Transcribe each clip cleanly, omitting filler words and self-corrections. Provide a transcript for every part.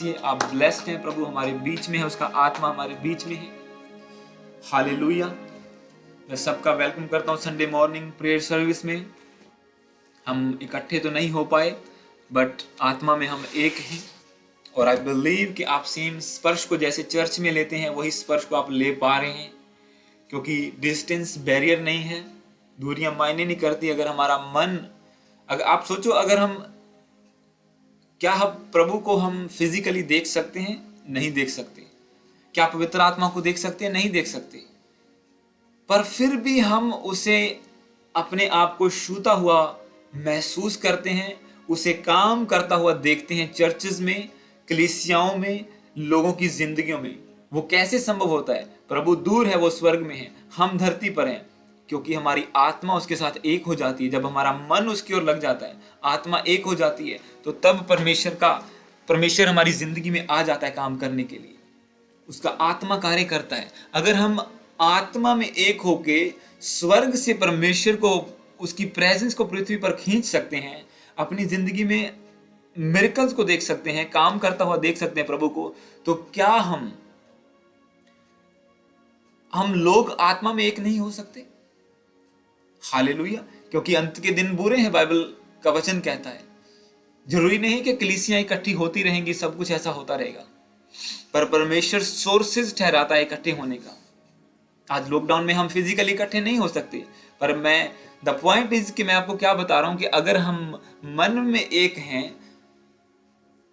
आप ब्लेस्ड हैं, प्रभु हमारे बीच में है, उसका आत्मा हमारे बीच में है। हालेलुया। मैं सबका वेलकम करता हूँ संडे मॉर्निंग प्रेयर सर्विस में। हम इकट्ठे तो नहीं हो पाए, बट आत्मा में हम एक हैं। और आई बिलीव कि आप सेम स्पर्श को जैसे चर्च में लेते हैं, वही स्पर्श को आप ले पा रहे हैं, क्योंकि डिस्टेंस बैरियर नहीं है, दूरियां मायने नहीं करती। अगर हमारा मन, अगर आप सोचो, अगर हम क्या हम प्रभु को हम फिजिकली देख सकते हैं? नहीं देख सकते। क्या पवित्र आत्मा को देख सकते हैं? नहीं देख सकते। पर फिर भी हम उसे अपने आप को छूता हुआ महसूस करते हैं, उसे काम करता हुआ देखते हैं, चर्चेस में, कलीसियाओं में, लोगों की जिंदगियों में। वो कैसे संभव होता है? प्रभु दूर है, वो स्वर्ग में है, हम धरती पर हैं, क्योंकि हमारी आत्मा उसके साथ एक हो जाती है। जब हमारा मन उसकी ओर लग जाता है, आत्मा एक हो जाती है, तो तब परमेश्वर हमारी जिंदगी में आ जाता है काम करने के लिए। उसका आत्मा कार्य करता है। अगर हम आत्मा में एक होके स्वर्ग से परमेश्वर को, उसकी प्रेजेंस को पृथ्वी पर खींच सकते हैं, अपनी जिंदगी में मिरेकल्स को देख सकते हैं, काम करता हुआ देख सकते हैं प्रभु को, तो क्या हम लोग आत्मा में एक नहीं हो सकते? हालेलुया। क्योंकि अंत के दिन बुरे हैं, बाइबल का वचन कहता है। जरूरी नहीं कि कलीसियां इकट्ठी होती रहेंगी, सब कुछ ऐसा होता रहेगा, पर परमेश्वर सोर्सेज ठहराता है इकट्ठे होने का। आज लॉकडाउन में हम फिजिकली इकट्ठे नहीं हो सकते, पर द पॉइंट इज कि मैं आपको क्या बता रहा हूं कि अगर हम मन में एक हैं,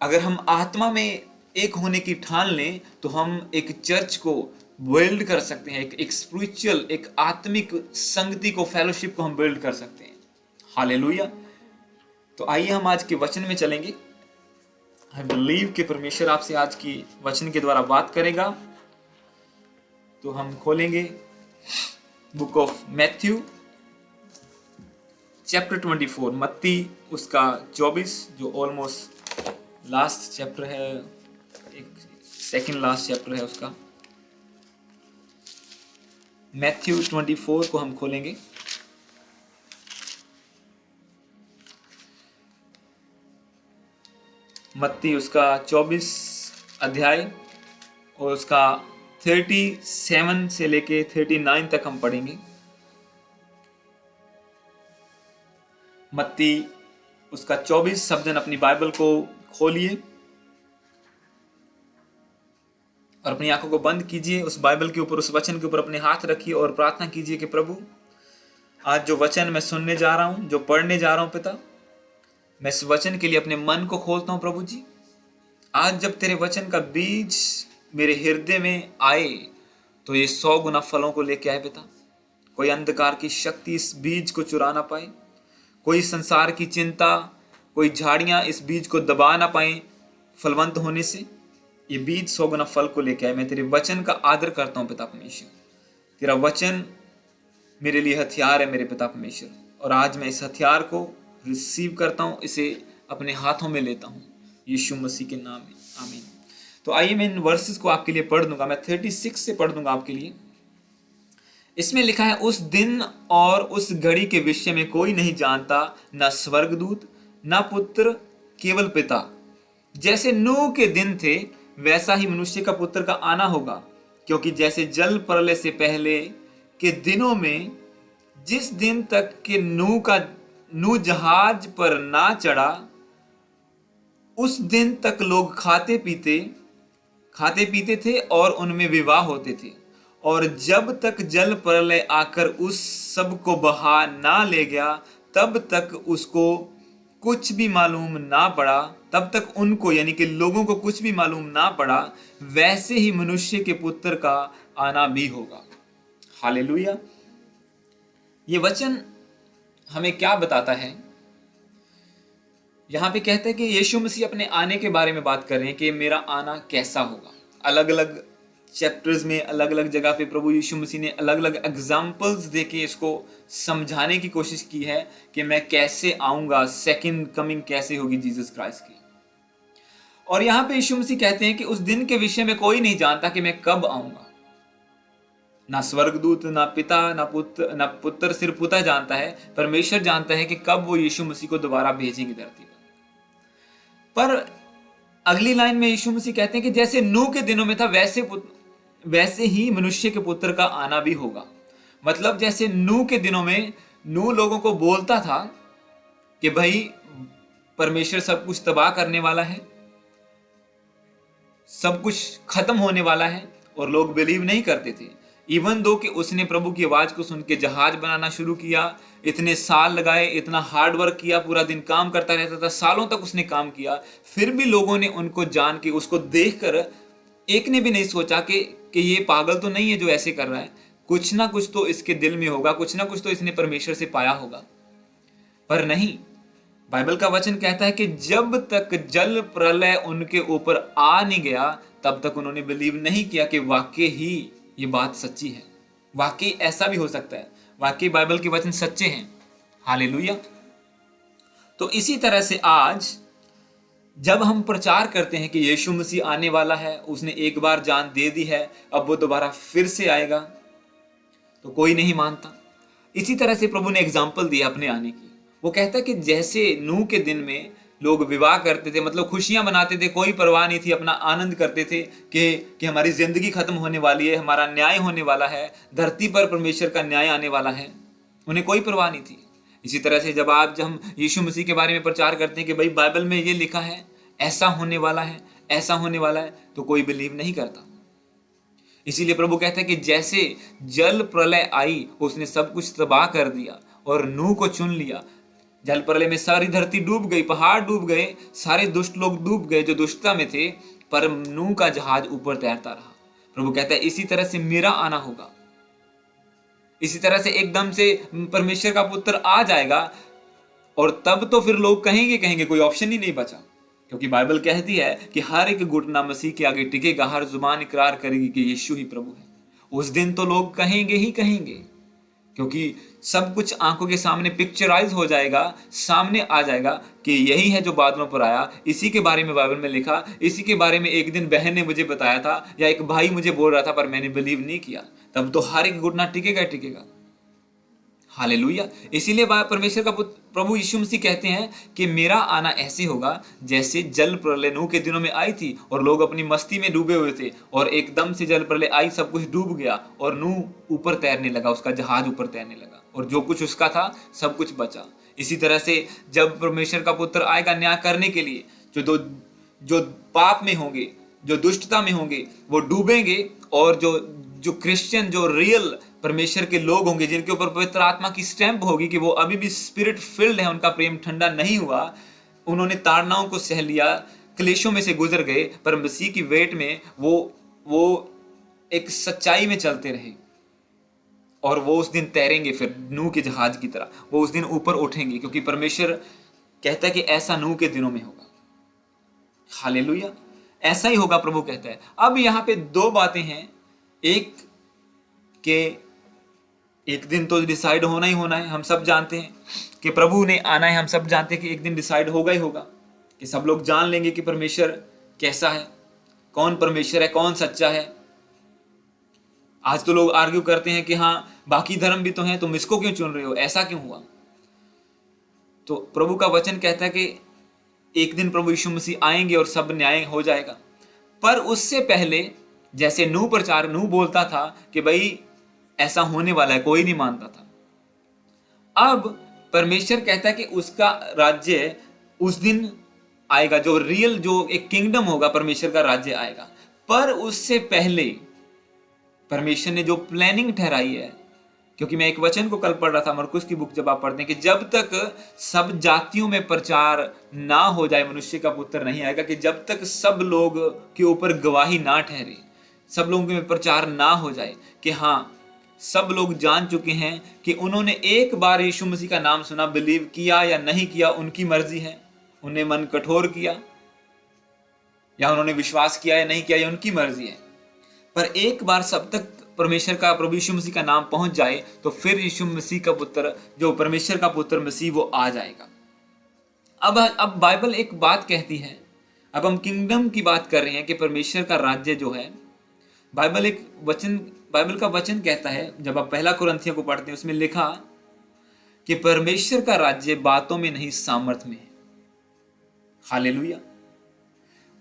अगर हम आत्मा में एक होने की ठान लें, तो हम एक चर्च को बिल्ड कर सकते हैं, एक स्पिरिचुअल, एक आत्मिक संगति को, फेलोशिप को हम बिल्ड कर सकते हैं। हालेलुया। तो आइए हम आज के वचन में चलेंगे। आई बिलीव कि परमेश्वर आपसे आज की वचन के द्वारा बात करेगा। तो हम खोलेंगे बुक ऑफ मैथ्यू चैप्टर 24, मत्ती उसका 24, जो ऑलमोस्ट लास्ट चैप्टर है, एक सेकंड लास्ट चैप्टर है उसका। मैथ्यू 24 को हम खोलेंगे। मत्ती उसका 24 अध्याय और उसका 37 से लेके 39 तक हम पढ़ेंगे। मत्ती उसका 24, सब जन अपनी बाइबल को खोलिए और अपनी आंखों को बंद कीजिए। उस बाइबल के ऊपर, उस वचन के ऊपर अपने हाथ रखिए और प्रार्थना कीजिए कि प्रभु, आज जो वचन मैं सुनने जा रहा हूं, जो पढ़ने जा रहा हूं पिता, मैं इस वचन के लिए अपने मन को खोलता हूं प्रभु जी। आज जब तेरे वचन का बीज मेरे हृदय में आए, तो ये 100 गुना फलों को लेके आए पिता। कोई अंधकार की शक्ति इस बीज को चुरा ना पाए, कोई संसार की चिंता, कोई झाड़ियां इस बीज को दबा ना पाए फलवंत होने से। ये बीज 100 गुना फल को लेके आए। मैं तेरे वचन का आदर करता हूं पिता परमेश्वर। तेरा वचन मेरे लिए हथियार है मेरे पिता परमेश्वर, और आज मैं इस हथियार को रिसीव करता हूं, इसे अपने हाथों में लेता हूं, यीशु मसीह के नाम में, आमीन। तो आइए मैं इन वर्सेस को आपके लिए पढ़ दूंगा। मैं 36 से पढ़ दूंगा आपके लिए। इसमें लिखा है, उस दिन और उस घड़ी के विषय में कोई नहीं जानता, न स्वर्गदूत, न पुत्र, केवल पिता। जैसे नूह के दिन थे, वैसा ही मनुष्य का पुत्र का आना होगा। क्योंकि जैसे जल प्रलय से पहले के दिनों में, जिस दिन तक के नूह जहाज पर ना चढ़ा, उस दिन तक लोग खाते पीते थे और उनमें विवाह होते थे। और जब तक जल प्रलय आकर उस सब को बहा ना ले गया, तब तक उसको कुछ भी मालूम ना पड़ा, तब तक उनको, यानी कि लोगों को कुछ भी मालूम ना पड़ा, वैसे ही मनुष्य के पुत्र का आना भी होगा। हालेलुया। ये वचन हमें क्या बताता है? यहां पे कहते हैं कि यीशु मसीह अपने आने के बारे में बात कर रहे हैं कि मेरा आना कैसा होगा। अलग अलग चैप्टर्स में, अलग अलग जगह पे प्रभु यीशु मसीह ने अलग अलग एग्जाम्पल्स देके इसको समझाने की कोशिश की है कि मैं कैसे आऊंगा, सेकंड कमिंग कैसे होगी जीसस क्राइस्ट की। और यहां पे यीशु मसीह कहते हैं कि उस दिन के विषय में कोई नहीं जानता कि मैं कब आऊंगा। ना स्वर्गदूत, ना पिता, ना पुत्र, सिर्फ पिता जानता है, परमेश्वर जानता है कि कब वो यीशु मसीह को दोबारा भेजेंगे धरती पर। अगली लाइन में यीशु मसीह कहते हैं कि जैसे नूह के दिनों में था वैसे ही मनुष्य के पुत्र का आना भी होगा। मतलब जैसे नूह के दिनों में नूह लोगों को बोलता था कि भाई परमेश्वर सब कुछ तबाह करने वाला है, सब कुछ खत्म होने वाला है, और लोग बिलीव नहीं करते थे। इवन दो कि उसने प्रभु की आवाज को सुन के जहाज बनाना शुरू किया, इतने साल लगाए, इतना हार्ड वर्क किया, पूरा दिन काम करता रहता था, सालों तक उसने काम किया, फिर भी लोगों ने उनको जान के, उसको देखकर एक ने भी नहीं सोचा कि ये पागल तो नहीं है जो ऐसे कर रहा है, कुछ ना कुछ तो इसके दिल में होगा, कुछ ना कुछ तो इसने परमेश्वर से पाया होगा। पर नहीं, बाइबल का वचन कहता है कि जब तक जल प्रलय उनके ऊपर आ नहीं गया तब तक उन्होंने बिलीव नहीं किया कि वाकई ही ये बात सच्ची है, वाकई ऐसा भी हो सकता है, वाकई बाइबल के वचन सच्चे हैं। हालेलुया। तो इसी तरह से आज जब हम प्रचार करते हैं कि यीशु मसीह आने वाला है, उसने एक बार जान दे दी है, अब वो दोबारा फिर से आएगा, तो कोई नहीं मानता। इसी तरह से प्रभु ने एग्जाम्पल दिया अपने आने की। वो कहता है कि जैसे नूह के दिन में लोग विवाह करते थे, मतलब खुशियां मनाते थे, कोई परवाह नहीं थी, अपना आनंद करते थे कि हमारी जिंदगी खत्म होने वाली है, हमारा न्याय होने वाला है, धरती पर परमेश्वर का न्याय आने वाला है, उन्हें कोई परवाह नहीं थी। इसी तरह से जब हम यीशु मसीह के बारे में प्रचार करते हैं कि भाई बाइबल में ये लिखा है, ऐसा होने वाला है, ऐसा होने वाला है, तो कोई बिलीव नहीं करता। इसीलिए प्रभु कहता है कि जैसे जल प्रलय आई, उसने सब कुछ तबाह कर दिया और नूह को चुन लिया। जल प्रलय में सारी धरती डूब गई, पहाड़ डूब गए, सारे दुष्ट लोग डूब गए जो दुष्टता में थे, पर नूह का जहाज ऊपर तैरता रहा। प्रभु कहता है इसी तरह से मेरा आना होगा, इसी तरह से एकदम से परमेश्वर का पुत्र आ जाएगा, और तब तो फिर लोग कहेंगे, कोई ऑप्शन ही नहीं बचा, क्योंकि बाइबल कहती है कि हर एक घुटना मसीह के आगे टिकेगा, हर जुबान इकरार करेगी कि यीशु ही प्रभु है। उस दिन तो लोग कहेंगे ही कहेंगे, क्योंकि सब कुछ आंखों के सामने पिक्चराइज हो जाएगा, सामने आ जाएगा कि यही है जो बादलों पर आया, इसी के बारे में बाइबल में लिखा, इसी के बारे में एक दिन बहन ने मुझे बताया था, या एक भाई मुझे बोल रहा था, पर मैंने बिलीव नहीं किया। तब तो हर एक घुटना टिकेगा। हालेलुया। इसीलिए परमेश्वर का प्रभु यीशु मसीह कहते हैं कि मेरा आना ऐसे होगा जैसे जल प्रलय नूह के दिनों में आई थी, और लोग अपनी मस्ती में डूबे हुए थे, और एकदम से जल प्रलय आई, सब कुछ डूब गया, और नूह ऊपर तैरने लगा, उसका जहाज ऊपर तैरने लगा, और जो कुछ उसका था सब कुछ बचा। इसी तरह से जब परमेश्वर का पुत्र आएगा न्याय करने के लिए, जो पाप में होंगे, जो दुष्टता में होंगे, वो डूबेंगे, और जो क्रिश्चियन, जो रियल परमेश्वर के लोग होंगे, जिनके ऊपर पवित्र आत्मा की स्टैंप होगी कि वो अभी भी स्पिरिट फिल्ड है, उनका प्रेम ठंडा नहीं हुआ, उन्होंने ताड़नाओं को सह लिया, क्लेशों में से गुजर गए, पर मसीह की वेट में वो एक सच्चाई में चलते रहे, और वो उस दिन तैरेंगे फिर नूह के जहाज की तरह, वो उस दिन ऊपर उठेंगे, क्योंकि परमेश्वर कहता है कि ऐसा नूह के दिनों में होगा। हालेलुया। ऐसा ही होगा, प्रभु कहता है। अब यहाँ पे दो बातें हैं, एक के एक दिन तो डिसाइड होना ही होना है, हम सब जानते हैं कि प्रभु ने आना है, हम सब जानते हैं कि एक दिन डिसाइड होगा ही होगा, कि सब लोग जान लेंगे कि परमेश्वर कैसा है, कौन परमेश्वर है, कौन सच्चा है। आज तो लोग आर्ग्यू करते हैं कि हाँ बाकी धर्म भी तो हैं, तुम इसको क्यों चुन रहे हो, ऐसा क्यों हुआ। तो प्रभु का वचन कहता है कि एक दिन प्रभु यीशु मसीह आएंगे और सब न्याय हो जाएगा। पर उससे पहले जैसे नूह बोलता था कि भाई ऐसा होने वाला है, कोई नहीं मानता था। अब परमेश्वर कहता है कि उसका राज्य उस दिन आएगा, जो रियल, जो एक किंगडम होगा, परमेश्वर का राज्य आएगा। पर उससे पहले परमेश्वर ने जो प्लानिंग ठहराई है, क्योंकि मैं एक वचन को कल पढ़ रहा था, मरकुस की बुक जब आप पढ़ते हैं, कि जब तक सब जातियों में प्रचार ना हो जाए मनुष्य का पुत्र नहीं आएगा, कि जब तक सब लोग के ऊपर गवाही ना ठहरे, सब लोगों में प्रचार ना हो जाए कि हाँ सब लोग जान चुके हैं कि उन्होंने एक बार यीशु मसीह का नाम सुना, बिलीव किया या नहीं किया उनकी मर्जी है, उन्हें मन कठोर किया या उन्होंने विश्वास किया या नहीं किया, ये उनकी मर्जी है। पर एक बार सब तक परमेश्वर का, प्रभु यीशु मसीह का नाम पहुंच जाए, तो फिर यीशु मसीह का पुत्र, जो परमेश्वर का पुत्र मसीह, वो आ जाएगा। अब बाइबल एक बात कहती है, अब हम किंगडम की बात कर रहे हैं कि परमेश्वर का राज्य जो है, बाइबल का वचन कहता है, जब आप पहला कुरिन्थियों को पढ़ते हैं, उसमें लिखा कि परमेश्वर का राज्य बातों में नहीं सामर्थ में है। हालेलुया।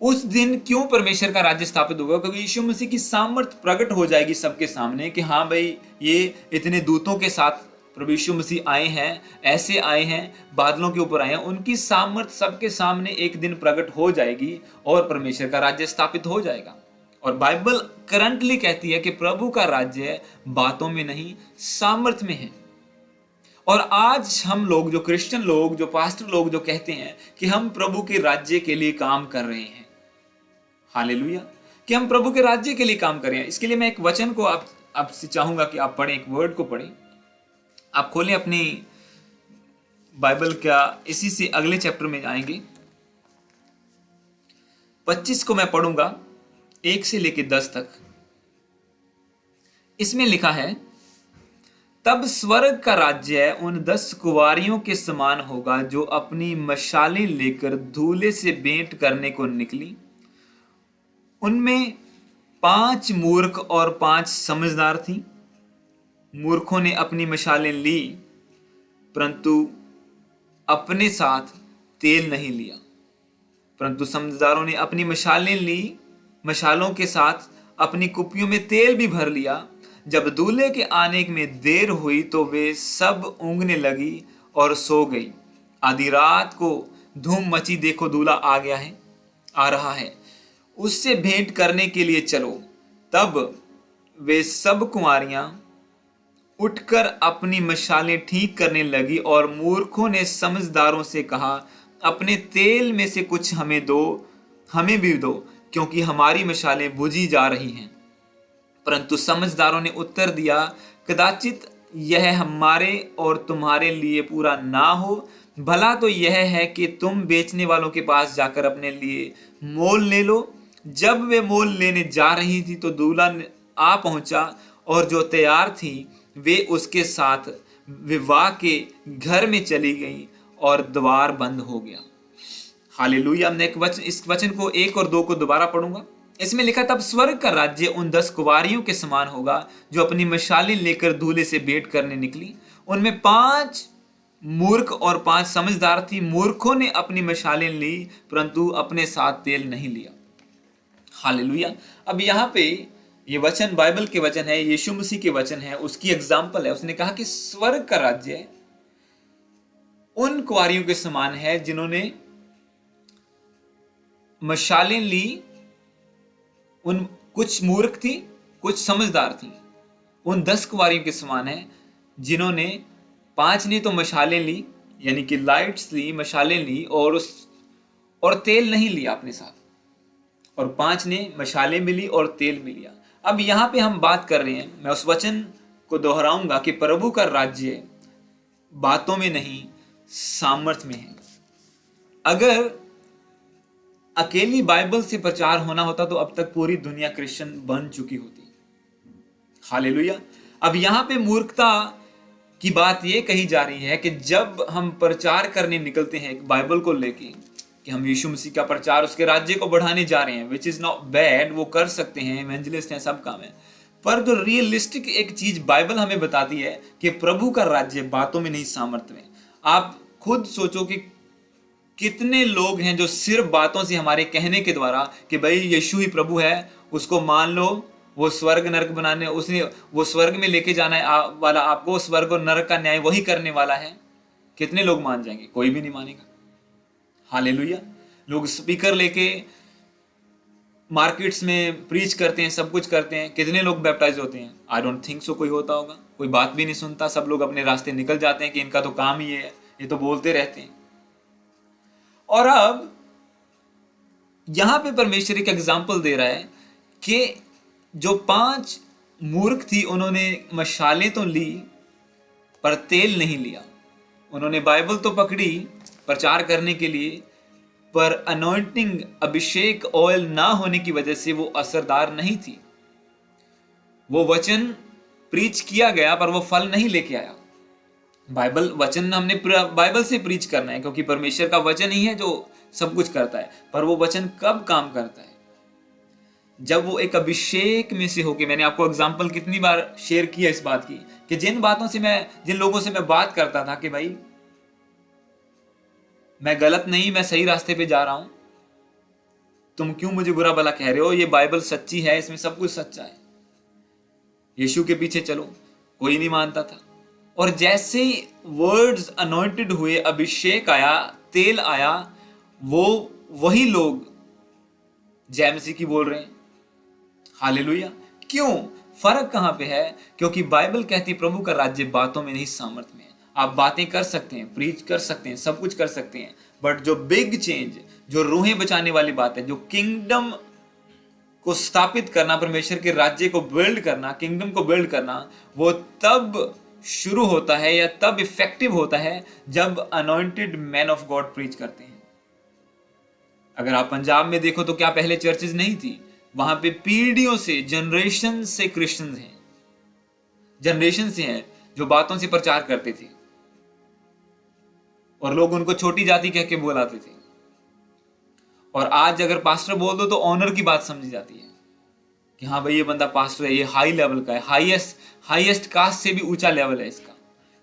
उस दिन क्यों परमेश्वर का राज्य स्थापित होगा? क्योंकि यीशु मसीह की सामर्थ प्रकट हो जाएगी सबके सामने कि हाँ भाई, ये इतने दूतों के साथ प्रभु यीशु मसीह आए हैं, ऐसे आए हैं, बादलों के ऊपर आए हैं। उनकी सामर्थ सबके सामने एक दिन प्रकट हो जाएगी और परमेश्वर का राज्य स्थापित हो जाएगा। और बाइबल करंटली कहती है कि प्रभु का राज्य बातों में नहीं, सामर्थ में है। और आज हम लोग, जो क्रिश्चियन लोग, जो पास्टर लोग, जो कहते हैं कि हम प्रभु के राज्य के लिए काम कर रहे हैं, हालेलुया, कि हम प्रभु के राज्य के लिए काम कर रहे हैं। इसके लिए मैं एक वचन को आपसे चाहूंगा कि आप पढ़ें, एक वर्ड को पढ़ें। आप खोलें अपनी बाइबल का, इसी से अगले चैप्टर में आएंगे। 25 को मैं पढ़ूंगा, 1 से लेकर 10 तक। इसमें लिखा है, तब स्वर्ग का राज्य उन 10 कुंवारियों के समान होगा जो अपनी मशालें लेकर दूल्हे से भेंट करने को निकली। उनमें 5 मूर्ख और 5 समझदार थीं। मूर्खों ने अपनी मशालें ली, परंतु अपने साथ तेल नहीं लिया। परंतु समझदारों ने अपनी मशालें ली, मशालों के साथ अपनी कुप्पियों में तेल भी भर लिया। जब दूल्हे के आने में देर हुई तो वे सब ऊँघने लगी और सो गई। आधी रात को धूम मची, देखो दूल्हा आ रहा है, उससे भेंट करने के लिए चलो। तब वे सब कुंवारियां उठकर अपनी मशालें ठीक करने लगी और मूर्खों ने समझदारों से कहा, अपने तेल में से कुछ हमें भी दो, क्योंकि हमारी मशालें बुझी जा रही हैं। परंतु समझदारों ने उत्तर दिया, कदाचित यह हमारे और तुम्हारे लिए पूरा ना हो। भला तो यह है कि तुम बेचने वालों के पास जाकर अपने लिए मोल ले लो। जब वे मोल लेने जा रही थी तो दूल्हा आ पहुंचा, और जो तैयार थी वे उसके साथ विवाह के घर में चली गई और द्वार बंद हो गया। हालेलुया। मैं इस वचन को 1 और 2 को दोबारा पढ़ूंगा। इसमें लिखा, तब स्वर्ग का राज्य उन 10 कुंवारियों के समान होगा जो अपनी मशालें लेकर दूल्हे से भेंट करने निकली। उनमें 5 मूर्ख और 5 समझदार थी। मूर्खों ने अपनी मशालें ली, परंतु अपने साथ तेल नहीं लिया। हालेलुया। अब यहाँ पे ये वचन बाइबल के वचन है, यीशु मसीह के वचन है, उसकी एग्जाम्पल है। उसने कहा कि स्वर्ग का राज्य उन कुंवारियों के समान है जिन्होंने मशालें ली। उन कुछ मूर्ख थी, कुछ समझदार थी। उन 10 कुंवारियों के समान है जिन्होंने 5 ने तो मशालें ली, यानी कि लाइट्स ली, मशालें ली, और तेल नहीं लिया अपने साथ, और 5 ने मशालें भी ली और तेल भी लिया। अब यहाँ पे हम बात कर रहे हैं, मैं उस वचन को दोहराऊंगा कि प्रभु का राज्य बातों में नहीं, सामर्थ्य में है। अगर अकेली बाइबल से प्रचार होना होता तो अब तक पूरी दुनिया क्रिश्चियन बन चुकी होती। हालेलुया। अब यहाँ पे मूर्खता की बात ये कही जा रही है कि जब हम प्रचार करने निकलते हैं एक बाइबल को लेके कि हम यीशु मसीह का प्रचार, उसके राज्य को बढ़ाने जा रहे हैं, विच इज नॉट बैड, वो कर सकते हैं, इवेंजलिस्ट हैं, सब काम है। पर जो रियलिस्टिक एक चीज बाइबल हमें बताती है कि प्रभु का राज्य बातों में नहीं, सामर्थ्य में। आप खुद सोचो कि कितने लोग हैं जो सिर्फ बातों से, हमारे कहने के द्वारा कि भाई यीशु ही प्रभु है, उसको मान लो, वो स्वर्ग नरक बनाने, उसने वो स्वर्ग में लेके जाना है वाला आपको, स्वर्ग और नरक का न्याय वही करने वाला है। कितने लोग मान जाएंगे? कोई भी नहीं मानेगा। हालेलुया। लोग स्पीकर लेके मार्केट्स में प्रीच करते हैं, सब कुछ करते हैं, कितने लोग बैप्टाइज होते हैं? आई डोंट थिंक सो कोई होता होगा। कोई बात भी नहीं सुनता, सब लोग अपने रास्ते निकल जाते हैं कि इनका तो काम ही है, ये तो बोलते रहते हैं। और अब यहां पे परमेश्वर एक एग्जाम्पल दे रहा है कि जो 5 मूर्ख थी, उन्होंने मशालें तो ली पर तेल नहीं लिया। उन्होंने बाइबल तो पकड़ी प्रचार करने के लिए, पर अनॉइंटिंग, अभिषेक ऑयल ना होने की वजह से वो असरदार नहीं थी। वो वचन प्रीच किया गया पर वो फल नहीं लेके आया। बाइबल वचन हमने बाइबल से प्रीच करना है, क्योंकि परमेश्वर का वचन ही है जो सब कुछ करता है। पर वो वचन कब काम करता है? जब वो एक अभिषेक में से होके, मैंने आपको एग्जांपल कितनी बार शेयर किया इस बात की कि जिन लोगों से मैं बात करता था कि भाई मैं गलत नहीं, मैं सही रास्ते पे जा रहा हूं, तुम क्यों मुझे बुरा भला कह रहे हो, ये बाइबल सच्ची है, इसमें सब कुछ सच्चा है, यीशु के पीछे चलो। कोई नहीं मानता था। और जैसे ही वर्ड्स अनॉइंटेड हुए, अभिषेक आया, तेल आया, वो वही लोग जय मसीह की बोल रहे हैं। हालेलुया। क्यों? फर्क कहां पे है? क्योंकि बाइबल कहती है प्रभु का राज्य बातों में नहीं सामर्थ्य में है। आप बातें कर सकते हैं, प्रीच कर सकते हैं, सब कुछ कर सकते हैं, बट जो बिग चेंज, जो रूहें बचाने वाली बात है, जो किंगडम को स्थापित करना, परमेश्वर के राज्य को बिल्ड करना, किंगडम को बिल्ड करना, वो तब शुरू होता है या तब इफेक्टिव होता है जब anointed man of God preach करते हैं। अगर आप पंजाब में देखो तो क्या पहले चर्चेज नहीं थी? वहां पे पीढ़ियों से, जनरेशन से क्रिश्चियंस हैं, जनरेशन से हैं जो बातों से प्रचार करते थे और लोग उनको छोटी जाति कह के बुलाते थे। और आज अगर पास्टर बोल दो तो ऑनर की बात समझी जाती है कि हाँ भाई ये बंदा पास्टर है, ये हाई लेवल का है, हाईएस्ट कास्ट से भी ऊंचा लेवल है इसका।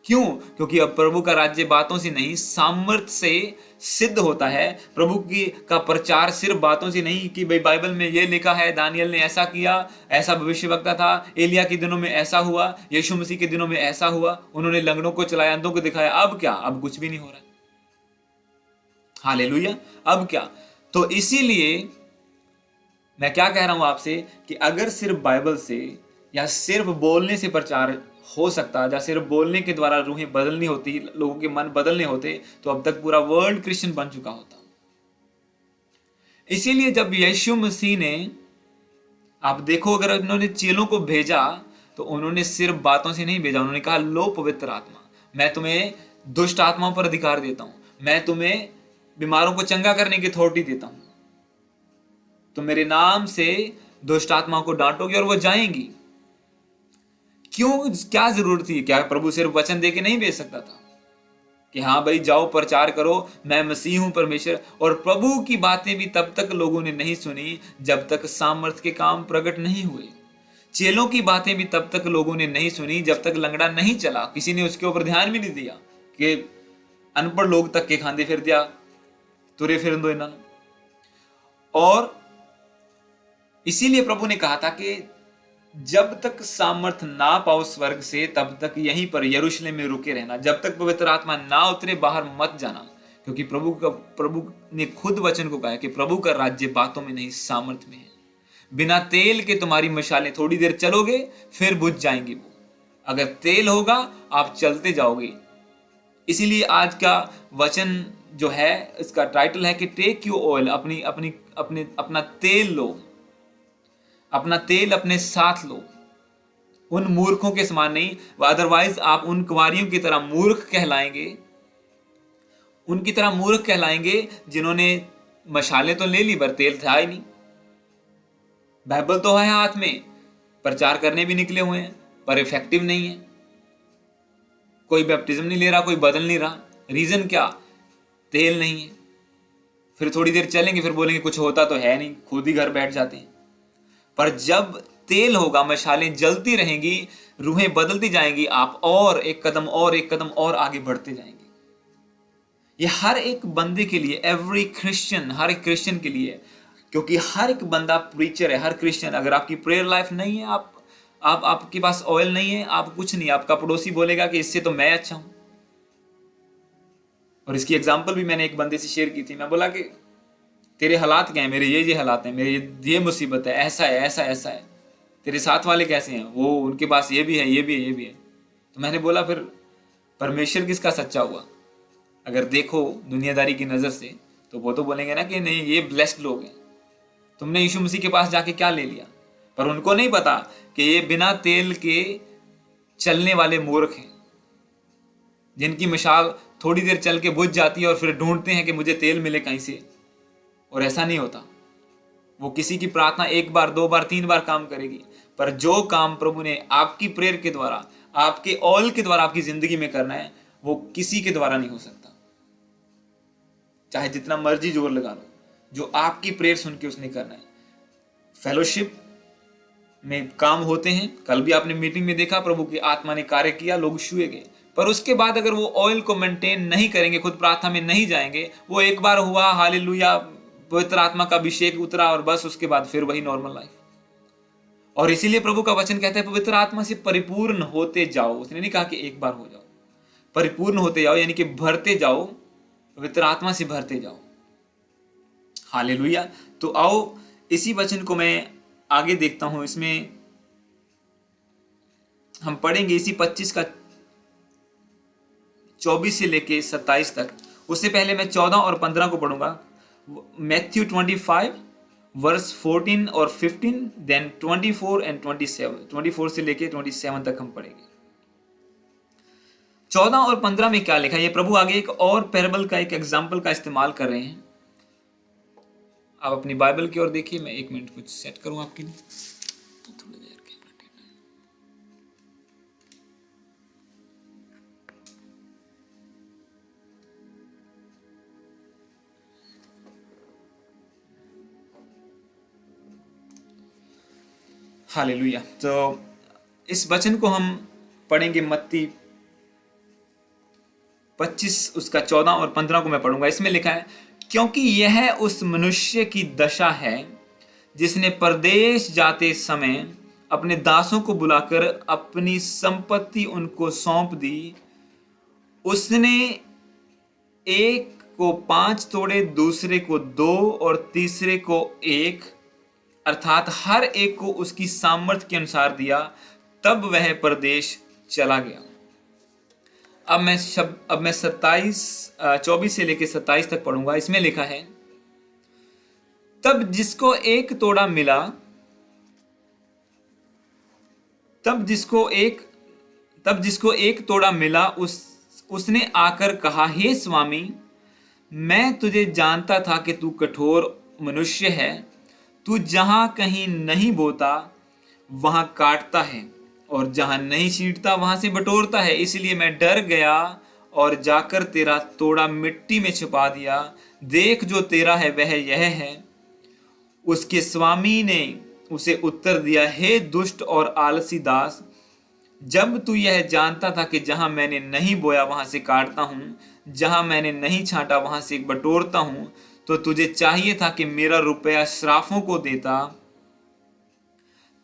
क्यों? क्योंकि अब प्रभु का राज्य बातों से नहीं, सामर्थ्य से सिद्ध होता है। प्रभु की का प्रचार सिर्फ बातों से नहीं कि भाई बाइबल में ये लिखा है, दानियल ने ऐसा किया, ऐसा भविष्यवक्ता था, एलिया के दिनों में ऐसा हुआ, यीशु मसीह के दिनों में ऐसा हुआ, उन्होंने लंगड़ों को चलाया, अंधों को दिखाया। अब क्या? अब कुछ भी नहीं हो रहा है। हालेलुया। अब क्या? तो इसीलिए मैं क्या कह रहा हूं आपसे कि अगर सिर्फ बाइबल से या सिर्फ बोलने से प्रचार हो सकता, या सिर्फ बोलने के द्वारा रूहें बदलनी होती, लोगों के मन बदलने होते, तो अब तक पूरा वर्ल्ड क्रिश्चियन बन चुका होता। इसीलिए जब यीशु मसीह ने, आप देखो, अगर उन्होंने चेलों को भेजा तो उन्होंने सिर्फ बातों से नहीं भेजा, उन्होंने कहा लो पवित्र आत्मा, मैं तुम्हें दुष्ट आत्माओं पर अधिकार देता हूं, मैं तुम्हें बीमारों को चंगा करने की अथॉरिटी देता हूं, तो मेरे नाम से दुष्ट आत्माओं को डांटोगे और वो जाएंगी। क्यों? क्या जरूरत थी? क्या प्रभु सिर्फ वचन देके नहीं भेज सकता था कि हाँ भाई जाओ प्रचार करो, मैं मसीह हूं परमेश्वर? और प्रभु की बातें भी तब तक लोगों ने नहीं सुनी जब तक सामर्थ्य के काम प्रकट नहीं हुए। चेलों की बातें भी तब तक लोगों ने नहीं सुनी जब तक लंगड़ा नहीं चला, किसी ने उसके ऊपर ध्यान भी नहीं दिया कि अनपढ़ लोग तक के खांदे फिर दिया, तुरे फिर दो इन्होंने। और इसीलिए प्रभु ने कहा था कि जब तक सामर्थ ना पाओ स्वर्ग से, तब तक यहीं पर यरूशलेम में रुके रहना, जब तक पवित्र आत्मा ना उतरे बाहर मत जाना। क्योंकि प्रभु ने खुद वचन को कहा है कि प्रभु का राज्य बातों में नहीं सामर्थ में है। बिना तेल के तुम्हारी मशालें थोड़ी देर चलोगे फिर बुझ जाएंगी वो, अगर तेल होगा आप चलते जाओगे। इसीलिए आज का वचन जो है, इसका टाइटल है कि टेक यू ऑयल, अपना तेल लो, अपना तेल अपने साथ लो। उन मूर्खों के समान नहीं, अदरवाइज आप उन कुंवारियों की तरह मूर्ख कहलाएंगे, उनकी तरह मूर्ख कहलाएंगे जिन्होंने मशाले तो ले ली पर तेल था ही नहीं। बाइबल तो है हाथ में, प्रचार करने भी निकले हुए हैं, पर इफेक्टिव नहीं है। कोई बैप्टिज्म नहीं ले रहा, कोई बदल नहीं रहा। रीजन क्या? तेल नहीं है। फिर थोड़ी देर चलेंगे, फिर बोलेंगे कुछ होता तो है नहीं, खुद ही घर बैठ जाते हैं। पर जब तेल होगा, मशालें जलती रहेंगी, रूहें बदलती जाएंगी, आप और एक कदम और आगे बढ़ते जाएंगे। ये हर एक बंदे के लिए, एवरी क्रिश्चियन, हर एक क्रिश्चियन के लिए, क्योंकि हर एक बंदा प्रीचर है, हर क्रिश्चियन। अगर आपकी प्रेयर लाइफ नहीं है, आपके पास ऑयल नहीं है, आप कुछ नहीं। आपका पड़ोसी बोलेगा कि इससे तो मैं अच्छा हूं। और इसकी एग्जांपल भी मैंने एक बंदे से शेयर की थी। मैं बोला कि तेरे हालात क्या है? मेरे ये हालात हैं, मेरे ये मुसीबत है, ऐसा है, ऐसा है। तेरे साथ वाले कैसे हैं? वो उनके पास ये भी है, ये भी है, ये भी है। तो मैंने बोला फिर परमेश्वर किसका सच्चा हुआ? अगर देखो दुनियादारी की नजर से तो वो तो बोलेंगे ना कि नहीं ये ब्लेस्ड लोग हैं, तुमने यीशु मसीह के पास जाके क्या ले लिया? पर उनको नहीं पता कि ये बिना तेल के चलने वाले मूर्ख हैं, जिनकी मिसाल थोड़ी देर चल के बुझ जाती है और फिर ढूंढते हैं कि मुझे तेल मिले कहीं से। और ऐसा नहीं होता। वो किसी की प्रार्थना 1 बार 2 बार 3 बार काम करेगी, पर जो काम प्रभु ने आपकी प्रेयर के द्वारा, आपके ऑयल के द्वारा आपकी जिंदगी में करना है, वो किसी के द्वारा नहीं हो सकता। चाहे जितना मर्जी जोर लगा लो, जो आपकी प्रेयर सुन के उसने करना है। फेलोशिप में काम होते हैं। कल भी आपने मीटिंग में देखा, प्रभु की आत्मा ने कार्य किया, लोग छुए गए। पर उसके बाद अगर वो ऑयल को मेंटेन नहीं करेंगे, खुद प्रार्थना में नहीं जाएंगे, वो एक बार हुआ हालेलुया पवित्र आत्मा का अभिषेक उतरा और बस उसके बाद फिर वही नॉर्मल लाइफ। और इसीलिए प्रभु का वचन कहता है पवित्र आत्मा से परिपूर्ण होते जाओ। उसने नहीं कहा कि एक बार हो जाओ, परिपूर्ण होते जाओ, यानी कि भरते जाओ, पवित्र आत्मा से भरते जाओ। हालेलुया। तो आओ इसी वचन को मैं आगे देखता हूं। इसमें हम पढ़ेंगे इसी 25 का 24 से लेके 27 तक। उससे पहले मैं 14 और 15 को पढ़ूंगा। मैथ्यू 25 वर्स 14 और 15, देन 24 एंड 27, 24 से लेके 27 तक हम पढ़ेंगे। 14 और 15 में क्या लिखा है? ये प्रभु आगे एक और पैराबल का, एक एग्जाम्पल का इस्तेमाल कर रहे हैं। आप अपनी बाइबल की ओर देखिए। मैं 1 मिनट कुछ सेट करूं आपके लिए। थोड़ी देर के हालेलुया। तो इस वचन को हम पढ़ेंगे मत्ती 25 उसका 14 और 15 को मैं पढ़ूंगा। इसमें लिखा है, क्योंकि यह उस मनुष्य की दशा है जिसने परदेश जाते समय अपने दासों को बुलाकर अपनी संपत्ति उनको सौंप दी। उसने एक को 5 तोड़े, दूसरे को 2 और तीसरे को 1, अर्थात हर एक को उसकी सामर्थ्य के अनुसार दिया। तब वह परदेश चला गया। अब मैं 24 से लेकर 27 तक पढ़ूंगा। इसमें लिखा है, तब जिसको एक तोड़ा मिला, तब जिसको एक तोड़ा मिला उसने आकर कहा, हे स्वामी, मैं तुझे जानता था कि तू कठोर मनुष्य है। तू जहां कहीं नहीं बोता वहां काटता है और जहां नहीं छींटता वहां से बटोरता है। इसलिए मैं डर गया और जाकर तेरा तोड़ा मिट्टी में छुपा दिया। देख, जो तेरा है वह यह है। उसके स्वामी ने उसे उत्तर दिया, हे दुष्ट और आलसी दास, जब तू यह जानता था कि जहां मैंने नहीं बोया वहां से काटता हूं, जहां मैंने नहीं छांटा वहां से बटोरता हूं, तो तुझे चाहिए था कि मेरा रुपया श्राफों को देता,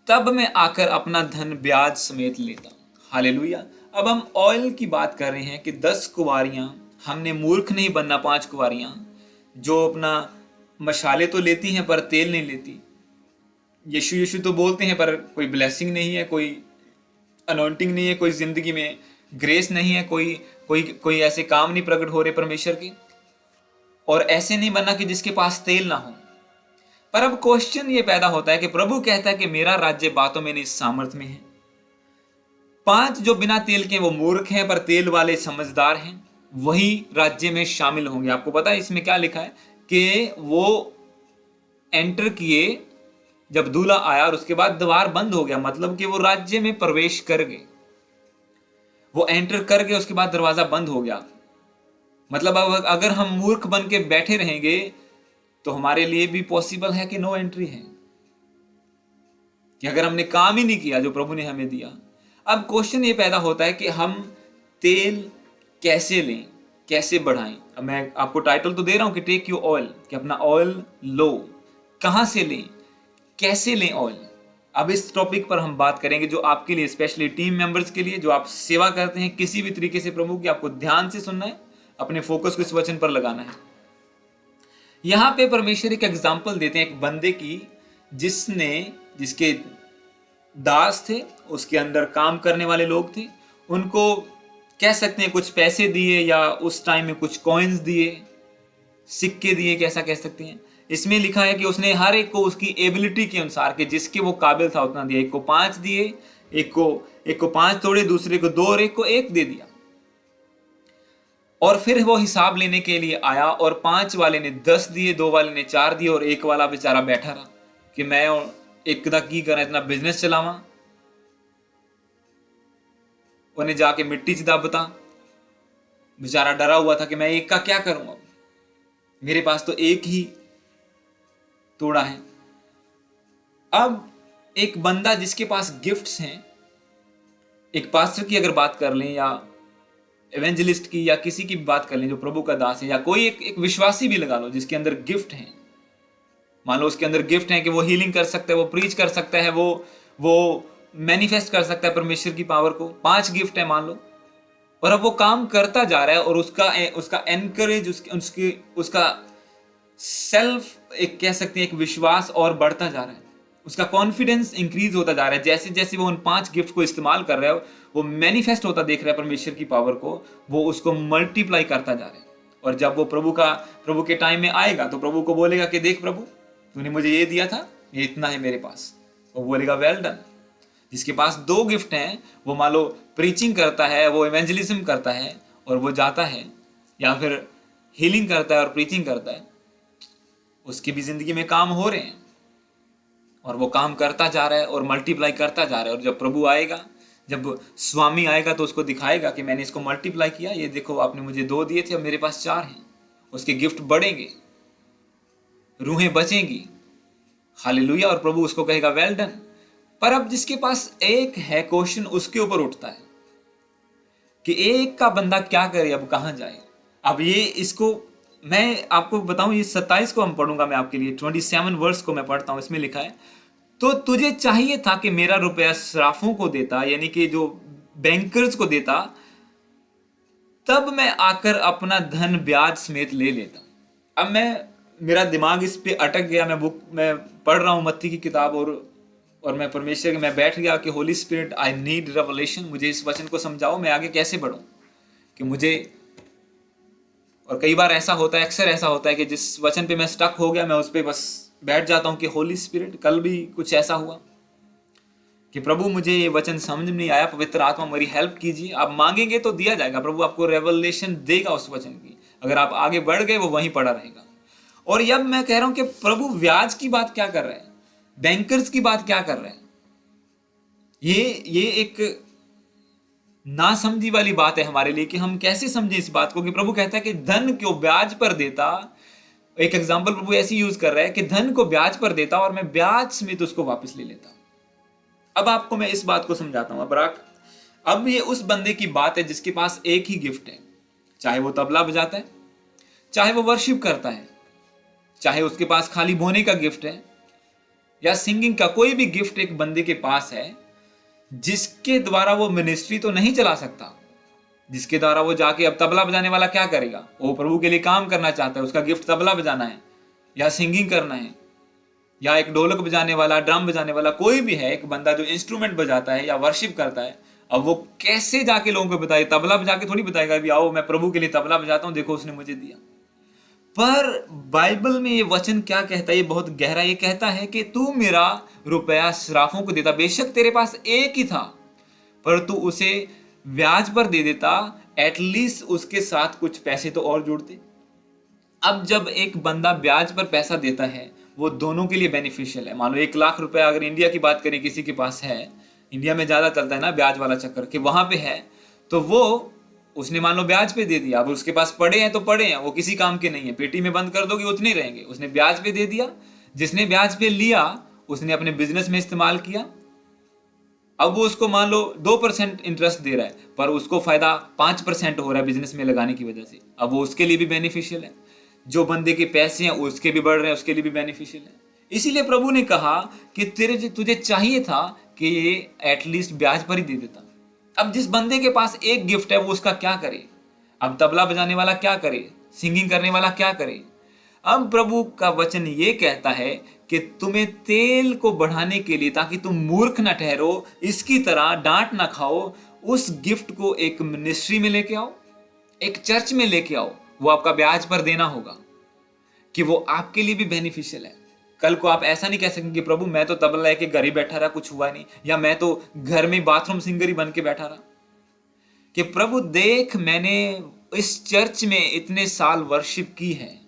तब मैं आकर अपना धन ब्याज समेत लेता। हालेलुया। अब हम ऑयल की बात कर रहे हैं कि 10 कुंवारियां, हमने मूर्ख नहीं बनना। 5 कुंवारियां जो अपना मशाले तो लेती हैं पर तेल नहीं लेती। यीशु यीशु तो बोलते हैं पर कोई ब्लेसिंग नहीं है, कोई अनॉइंटिंग नहीं है, कोई जिंदगी में ग्रेस नहीं है, कोई ऐसे काम नहीं प्रकट हो रहे परमेश्वर के। और ऐसे नहीं बनना कि जिसके पास तेल ना हो। पर अब क्वेश्चन ये पैदा होता है कि प्रभु कहता है कि मेरा राज्य बातों में नहीं सामर्थ में है। 5 जो बिना तेल के वो मूर्ख हैं, पर तेल वाले समझदार हैं, वही राज्य में शामिल होंगे। आपको पता है इसमें क्या लिखा है कि वो एंटर किए जब दूल्हा आया और उसके बाद द्वार बंद हो गया, मतलब कि वो राज्य में प्रवेश कर गए। वो एंटर कर गए, उसके बाद दरवाजा बंद हो गया। मतलब अब अगर हम मूर्ख बन के बैठे रहेंगे तो हमारे लिए भी पॉसिबल है कि नो एंट्री है, कि अगर हमने काम ही नहीं किया जो प्रभु ने हमें दिया। अब क्वेश्चन ये पैदा होता है कि हम तेल कैसे लें, कैसे बढ़ाएं। अब मैं आपको टाइटल तो दे रहा हूं कि टेक योर ऑयल, कि अपना ऑयल लो। कहां से लें, कैसे लें ऑयल? अब इस टॉपिक पर हम बात करेंगे जो आपके लिए, स्पेशली टीम मेंबर्स के लिए, जो आप सेवा करते हैं किसी भी तरीके से प्रभु की, आपको ध्यान से सुनना है, अपने फोकस को इस वचन पर लगाना है। यहां पे परमेश्वर एक एग्जाम्पल देते हैं एक बंदे की जिसके दास थे, उसके अंदर काम करने वाले लोग थे। उनको कह सकते हैं कुछ पैसे दिए या उस टाइम में कुछ कॉइन्स दिए, सिक्के दिए, कैसा कह सकते हैं। इसमें लिखा है कि उसने हर एक को उसकी एबिलिटी के अनुसार, के जिसके वो काबिल था उतना दिया। एक को 5 दिए, एक को 5 तोड़े, दूसरे को 2 और एक को 1 दे दिया। और फिर वो हिसाब लेने के लिए आया और 5 वाले ने 10 दिए, 2 वाले ने 4 दिए और 1 वाला बेचारा बैठा रहा कि मैं एक दा की करा, इतना बिजनेस चलावा। उन्हें जाके मिट्टी च दबता, बेचारा डरा हुआ था कि मैं 1 का क्या करूंगा, मेरे पास तो 1 ही तोड़ा है। अब एक बंदा जिसके पास गिफ्ट्स हैं, एक पास्टर की अगर बात कर लें या एवेंजलिस्ट की या किसी की बात कर लें जो प्रभु का दास है, या कोई एक विश्वासी भी लगा लो जिसके अंदर गिफ्ट है, मान लो उसके अंदर गिफ्ट है कि वो हीलिंग कर सकता है, वो प्रीच कर सकता है, वो मैनिफेस्ट कर सकता है परमेश्वर की पावर को। 5 गिफ्ट है मान लो, और अब वो काम करता जा रहा है, और उसका एनकरेज, उसका सेल्फ, एक कह सकते हैं एक विश्वास और बढ़ता जा रहा है, उसका कॉन्फिडेंस इंक्रीज होता जा रहा है। जैसे जैसे वो उन 5 गिफ्ट को इस्तेमाल कर रहा है, वो मैनिफेस्ट होता देख रहा है परमेश्वर की पावर को, वो उसको मल्टीप्लाई करता जा रहा है। और जब वो प्रभु के टाइम में आएगा तो प्रभु को बोलेगा कि देख प्रभु, तूने मुझे ये दिया था, ये इतना है मेरे पास। वो बोलेगा वेल डन। जिसके पास 2 गिफ्ट हैं, वो मान लो प्रीचिंग करता है, वो इवेंजलिज्म करता है, और वो जाता है, या फिर हीलिंग करता है और प्रीचिंग करता है, उसकी भी जिंदगी में काम हो रहे हैं, और वो काम करता जा रहा है और मल्टीप्लाई करता जा रहा है। और जब प्रभु आएगा, जब स्वामी आएगा, तो उसको दिखाएगा कि मैंने इसको मल्टीप्लाई किया, ये देखो आपने मुझे 2 दिए थे और मेरे पास 4 हैं। उसके गिफ्ट बढ़ेंगे, रूहें बचेंगी, हालेलुया। और प्रभु उसको कहेगा वेल डन। पर अब जिसके पास 1 है, क्वेश्चन उसके ऊपर उठता है कि 1 का बंदा क्या करे, अब कहां जाए। अब ये इसको मैं आपको बताऊं, ये 27 को हम पढ़ूंगा मैं आपके लिए, 27 वर्स को मैं पढ़ता हूं। इसमें लिखा है, तो तुझे चाहिए था कि मेरा रुपया सराफों को देता, यानी कि जो बैंकर्स को देता, तब मैं आकर अपना धन ब्याज समेत ले लेता। अब मेरा दिमाग इस पे अटक गया। मैं पढ़ रहा हूं मत्ती की किताब, और मैं परमेश्वर के मैं बैठ गया कि Holi spirit, I need revelation, मुझे इस वचन को समझाओ, मैं आगे कैसे बढ़ूं कि मुझे। और कई बार ऐसा होता है, अक्सर ऐसा होता है कि जिस वचन पे मैं स्टक हो गया, मैं उस पे बस बैठ जाता हूं कि होली स्पिरिट। कल भी कुछ ऐसा हुआ कि प्रभु मुझे ये वचन समझ में नहीं आया, पवित्र आत्मा मेरी हेल्प कीजिए। आप मांगेंगे तो दिया जाएगा, प्रभु आपको रेवलेशन देगा उस वचन की। अगर आप आगे बढ़ गए, वो वहीं पड़ा रहेगा। और अब मैं कह रहा हूं कि प्रभु ब्याज की बात क्या कर रहे हैं, बैंकर्स की बात क्या कर रहे हैं। ये एक नासमझी वाली बात है हमारे लिए कि हम कैसे समझे इस बात को कि प्रभु कहता है कि धन को ब्याज पर देता। एक एग्जांपल प्रभु ऐसे यूज कर रहा है कि धन को ब्याज पर देता और मैं ब्याज समेत उसको वापस ले लेता। अब आपको मैं इस बात को समझाता हूं। अब ये उस बंदे की बात है जिसके पास 1 ही गिफ्ट है, चाहे वो तबला बजाता है, चाहे वो वर्शिप करता है, चाहे उसके पास खाली बोने का गिफ्ट है या सिंगिंग का, कोई भी गिफ्ट एक बंदे के पास है जिसके द्वारा वो मिनिस्ट्री तो नहीं चला सकता, जिसके द्वारा वो जाके, अब तबला बजाने वाला क्या करेगा, वो प्रभु के लिए काम करना चाहता है, उसका गिफ्ट तबला बजाना है या सिंगिंग करना है, या एक ढोलक बजाने वाला, ड्रम बजाने वाला, कोई भी है एक बंदा जो इंस्ट्रूमेंट बजाता है या वर्शिप करता है। अब वो कैसे जाके लोगों को बताए, तबला बजा के थोड़ी बताएगा भी आओ मैं प्रभु के लिए तबला बजाता हूं, देखो उसने मुझे दिया। पर बाइबल में ये वचन क्या कहता है, ये बहुत गहरा, ये कहता है कि तू मेरा रुपया सराफों को देता, बेशक तेरे पास 1 ही था, पर तू उसे ब्याज पर दे देता, एटलीस्ट उसके साथ कुछ पैसे तो और जोड़ते। अब जब एक बंदा ब्याज पर पैसा देता है, वो दोनों के लिए बेनिफिशियल है। मान लो 1 लाख रुपया अगर इंडिया की बात करें, किसी के पास है, इंडिया में ज्यादा चलता है ना ब्याज वाला चक्कर, कि वहां पे है, तो वो उसने मान लो ब्याज पे दे दिया। अब उसके पास पड़े हैं तो पड़े हैं, वो किसी काम के नहीं है, पेटी में बंद कर दोगे उतने रहेंगे। उसने ब्याज पे दे दिया, जिसने ब्याज पे लिया उसने अपने बिजनेस में इस्तेमाल किया। अब वो उसको मान लो 2% इंटरेस्ट दे रहा है, पर उसको फायदा 5% हो रहा है बिजनेस में लगाने की वजह से। अब वो उसके लिए भी बेनिफिशियल है, जो बंदे के पैसे हैं उसके भी बढ़ रहे हैं, उसके लिए भी बेनिफिशियल है। इसीलिए प्रभु ने कहा कि तुझे चाहिए था कि ये एटलीस्ट ब्याज पर ही दे देता। अब जिस बंदे के पास 1 गिफ्ट है, वो उसका क्या करे। अब तबला बजाने वाला क्या करे, सिंगिंग करने वाला क्या करे। अब प्रभु का वचन ये कहता है कि तुम्हें तेल को बढ़ाने के लिए, ताकि तुम मूर्ख ना ठहरो, इसकी तरह डांट ना खाओ, उस गिफ्ट को एक मिनिस्ट्री में लेके आओ, एक चर्च में लेके आओ। वो आपका ब्याज पर देना होगा कि वो आपके लिए भी बेनिफिशियल है। कल को आप ऐसा नहीं कह सकेंगे कि प्रभु मैं तो तबला लेके घर ही बैठा रहा, कुछ हुआ नहीं, या मैं तो घर में बाथरूम सिंगर ही बन के बैठा रहा। कि प्रभु देख, मैंने इस चर्च में इतने साल वर्शिप की है,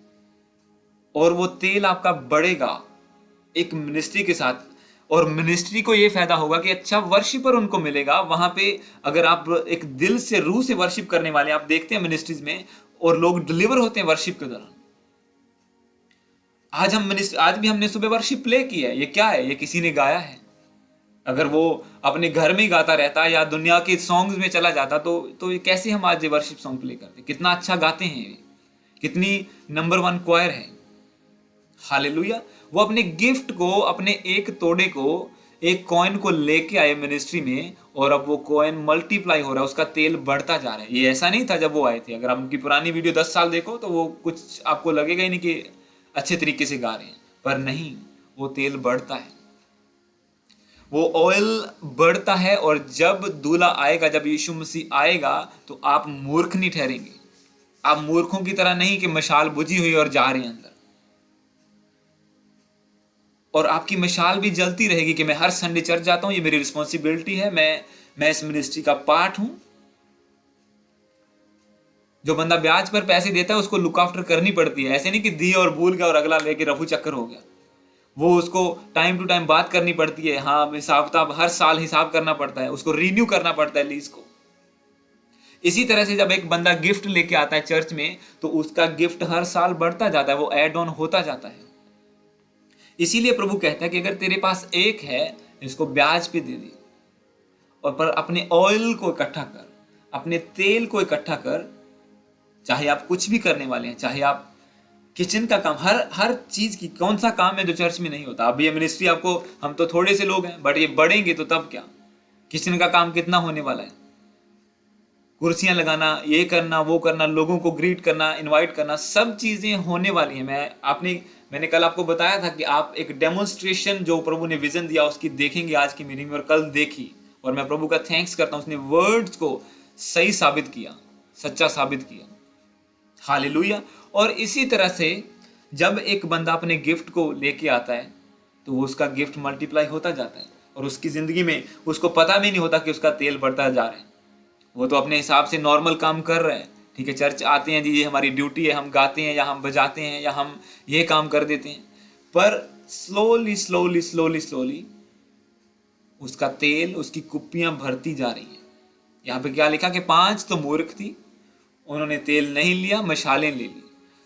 और वो तेल आपका बढ़ेगा एक मिनिस्ट्री के साथ। और मिनिस्ट्री को ये फायदा होगा कि अच्छा वर्शिपर उनको मिलेगा वहां पे। अगर आप एक दिल से, रूह से वर्शिप करने वाले, आप देखते हैं मिनिस्ट्रीज में, और लोग डिलीवर होते हैं वर्शिप के दौरान। आज भी हमने सुबह वर्शिप प्ले की है। ये क्या है, ये किसी ने गाया है। अगर वो अपने घर में ही गाता रहता या दुनिया के सॉन्ग्स में चला जाता, तो ये कैसे हम आज वर्शिप सॉन्ग प्ले करते। कितना अच्छा गाते हैं ये, कितनी नंबर 1 क्वायर है, हालेलुया। वो अपने गिफ्ट को, अपने एक तोड़े को, एक कॉइन को लेके आए मिनिस्ट्री में, और अब वो कॉइन मल्टीप्लाई हो रहा है, उसका तेल बढ़ता जा रहा है। ये ऐसा नहीं था जब वो आए थे। अगर आप उनकी पुरानी वीडियो 10 साल देखो तो वो कुछ आपको लगेगा ही नहीं कि अच्छे तरीके से गा रहे हैं, पर नहीं, वो तेल बढ़ता है, वो ऑयल बढ़ता है। और जब दूल्हा आएगा, जब यीशु मसीह आएगा, तो आप मूर्ख नहीं ठहरेंगे। आप मूर्खों की तरह नहीं कि मशाल बुझी हुई और जा रहे हैं अंदर, और आपकी मशाल भी जलती रहेगी कि मैं हर संडे चर्च जाता हूं, ये मेरी रिस्पॉन्सिबिलिटी है, मैं इस मिनिस्ट्री का पार्ट हूं। जो बंदा ब्याज पर पैसे देता है उसको लुक आफ्टर करनी पड़ती है। ऐसे नहीं कि दी और भूल गया और अगला लेके रफू चक्कर हो गया। वो उसको टाइम टू टाइम बात करनी पड़ती है। हाँ, हिसाब किताब हर साल हिसाब करना पड़ता है, उसको रिन्यू करना पड़ता है लीज को। इसी तरह से जब एक बंदा गिफ्ट लेके आता है चर्च में, तो उसका गिफ्ट हर साल बढ़ता जाता है, वो एड ऑन होता जाता है। इसीलिए प्रभु कहता है कि अगर तेरे पास एक है, इसको ब्याज पे दे दे, और पर अपने ऑयल को इकट्ठा कर, अपने तेल को इकट्ठा कर। चाहे आप कुछ भी करने वाले हैं, चाहे आप किचन का काम, हर हर चीज की, कौन सा काम है जो चर्च में नहीं होता। अब ये मिनिस्ट्री आपको, हम तो थोड़े से लोग हैं, बट ये बढ़ेंगे तो तब क्या, किचन का काम कितना होने वाला है। कुर्सियां लगाना, ये करना, वो करना, लोगों को ग्रीट करना, इनवाइट करना, सब चीजें होने वाली हैं। मैंने कल आपको बताया था कि आप एक डेमोन्स्ट्रेशन जो प्रभु ने विजन दिया उसकी देखेंगे आज की मीटिंग में, और कल देखी। और मैं प्रभु का थैंक्स करता हूं, उसने वर्ड्स को सही साबित किया, सच्चा साबित किया। हालेलुया। और इसी तरह से जब एक बंदा अपने गिफ्ट को लेके आता है, तो उसका गिफ्ट मल्टीप्लाई होता जाता है, और उसकी जिंदगी में उसको पता भी नहीं होता कि उसका तेल बढ़ता जा रहा है। वो तो अपने हिसाब से नॉर्मल काम कर रहे हैं। ठीक है, चर्च आते हैं जी, ये हमारी ड्यूटी है, हम गाते हैं या हम बजाते हैं या हम ये काम कर देते हैं। पर स्लोली स्लोली स्लोली स्लोली उसका तेल, उसकी कुप्पियां भरती जा रही हैं। यहाँ पे क्या लिखा कि 5 तो मूर्ख थी, उन्होंने तेल नहीं लिया, मशालें ले ली।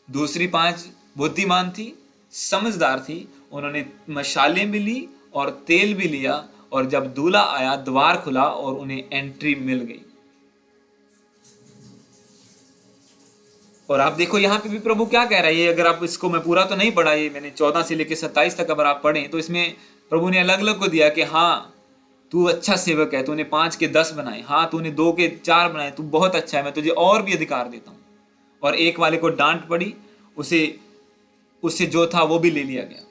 दूसरी 5 बुद्धिमान थी, समझदार थी, उन्होंने मशालें भी ली और तेल भी लिया, और जब दूल्हा आया, द्वार खुला और उन्हें एंट्री मिल गई। और आप देखो यहाँ पे भी प्रभु क्या कह रहा है। ये अगर आप इसको, मैं पूरा तो नहीं पढ़ा, ये मैंने 14 से लेकर 27 तक अगर आप पढ़ें तो इसमें प्रभु ने अलग अलग को दिया कि हाँ तू अच्छा सेवक है, तूने 5 के 10 बनाए, हाँ तूने 2 के 4 बनाए, तू बहुत अच्छा है, मैं तुझे और भी अधिकार देता हूँ। और एक वाले को डांट पड़ी, उससे जो था वो भी ले लिया गया।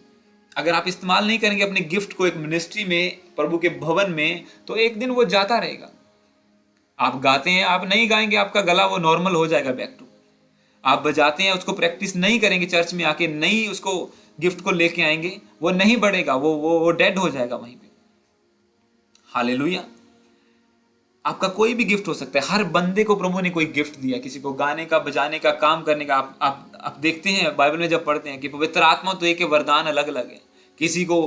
अगर आप इस्तेमाल नहीं करेंगे अपने गिफ्ट को एक मिनिस्ट्री में, प्रभु के भवन में, तो एक दिन वो जाता रहेगा। आप गाते हैं, आप नहीं गाएंगे, आपका गला वो नॉर्मल हो जाएगा, बैक टू। आप बजाते हैं, उसको प्रैक्टिस नहीं करेंगे, चर्च में आके नहीं उसको गिफ्ट को लेके आएंगे, वो नहीं बढ़ेगा, वो डेड हो जाएगा वहीं पे। हालेलुया। आपका कोई भी गिफ्ट हो सकता है। हर बंदे को प्रभु ने कोई गिफ्ट दिया, किसी को गाने का, बजाने का, काम करने का। आप देखते हैं बाइबल में जब पढ़ते हैं कि पवित्र आत्मा तो एक वरदान अलग अलग है। किसी को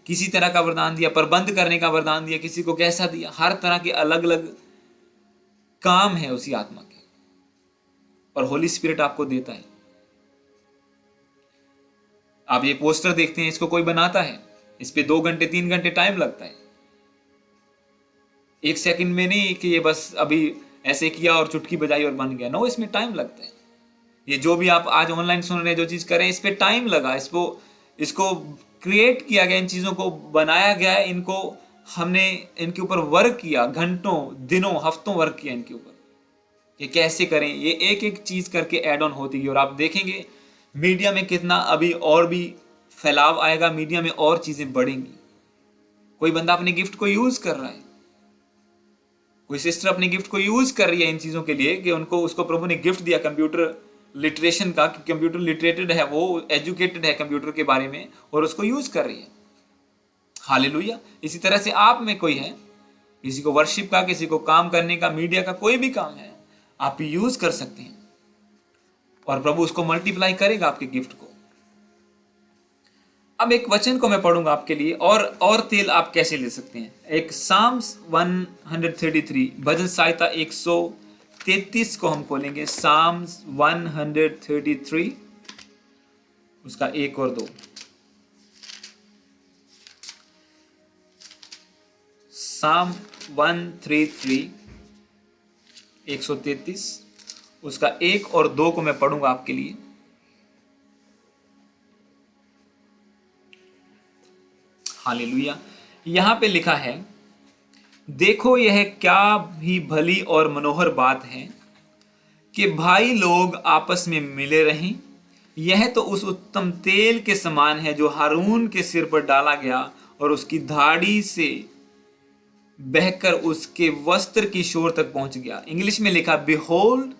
किसी तरह का वरदान दिया, प्रबंध करने का वरदान दिया, किसी को कैसा दिया। हर तरह के अलग अलग काम है उसी आत्मा के, और होली स्पिरिट आपको देता है। आप ये पोस्टर देखते हैं, इसको कोई बनाता है, इस पे 2 घंटे 3 घंटे टाइम लगता है। 1 सेकंड में नहीं कि ये बस अभी ऐसे किया और चुटकी बजाई और बन गया। नो, इसमें टाइम लगता है। ये जो भी आप आज ऑनलाइन सुन रहे हैं, जो चीज कर रहे हैं, इस पे टाइम लगा, इसको क्रिएट किया गया, इन चीजों को बनाया गया है, इनको हमने इनके ऊपर वर्क किया, घंटों, दिनों, हफ्तों वर्क किया इनके ऊपर कि कैसे करें। ये एक एक चीज करके ऐड ऑन होती गई। और आप देखेंगे मीडिया में कितना अभी और भी फैलाव आएगा, मीडिया में और चीजें बढ़ेंगी। कोई बंदा अपने गिफ्ट को यूज कर रहा है, कोई सिस्टर अपने गिफ्ट को यूज कर रही है इन चीजों के लिए कि उसको प्रभु ने गिफ्ट दिया कंप्यूटर लिटरेशन का, कंप्यूटर लिटरेटेड है, वो एजुकेटेड है कंप्यूटर के बारे में, और उसको यूज कर रही है। हालेलुया। इसी तरह से आप में कोई है, किसी को वर्शिप का, किसी को काम करने का, मीडिया का, कोई भी काम है, आप यूज कर सकते हैं, और प्रभु उसको मल्टीप्लाई करेगा आपके गिफ्ट को। अब एक वचन को मैं पढ़ूंगा आपके लिए, और तेल आप कैसे ले सकते हैं। एक साम्स 133, भजन संहिता 133 को हम खोलेंगे। साम्स 133 उसका 1 और 2। साम 133 133 उसका 1 और 2 को मैं पढ़ूंगा आपके लिए। हालेलुया। यहाँ पे लिखा है, देखो यह क्या भी भली और मनोहर बात है कि भाई लोग आपस में मिले रहें। यह तो उस उत्तम तेल के समान है जो हारून के सिर पर डाला गया और उसकी दाढ़ी से बहकर उसके वस्त्र की शोर तक पहुंच गया। इंग्लिश में लिखा, behold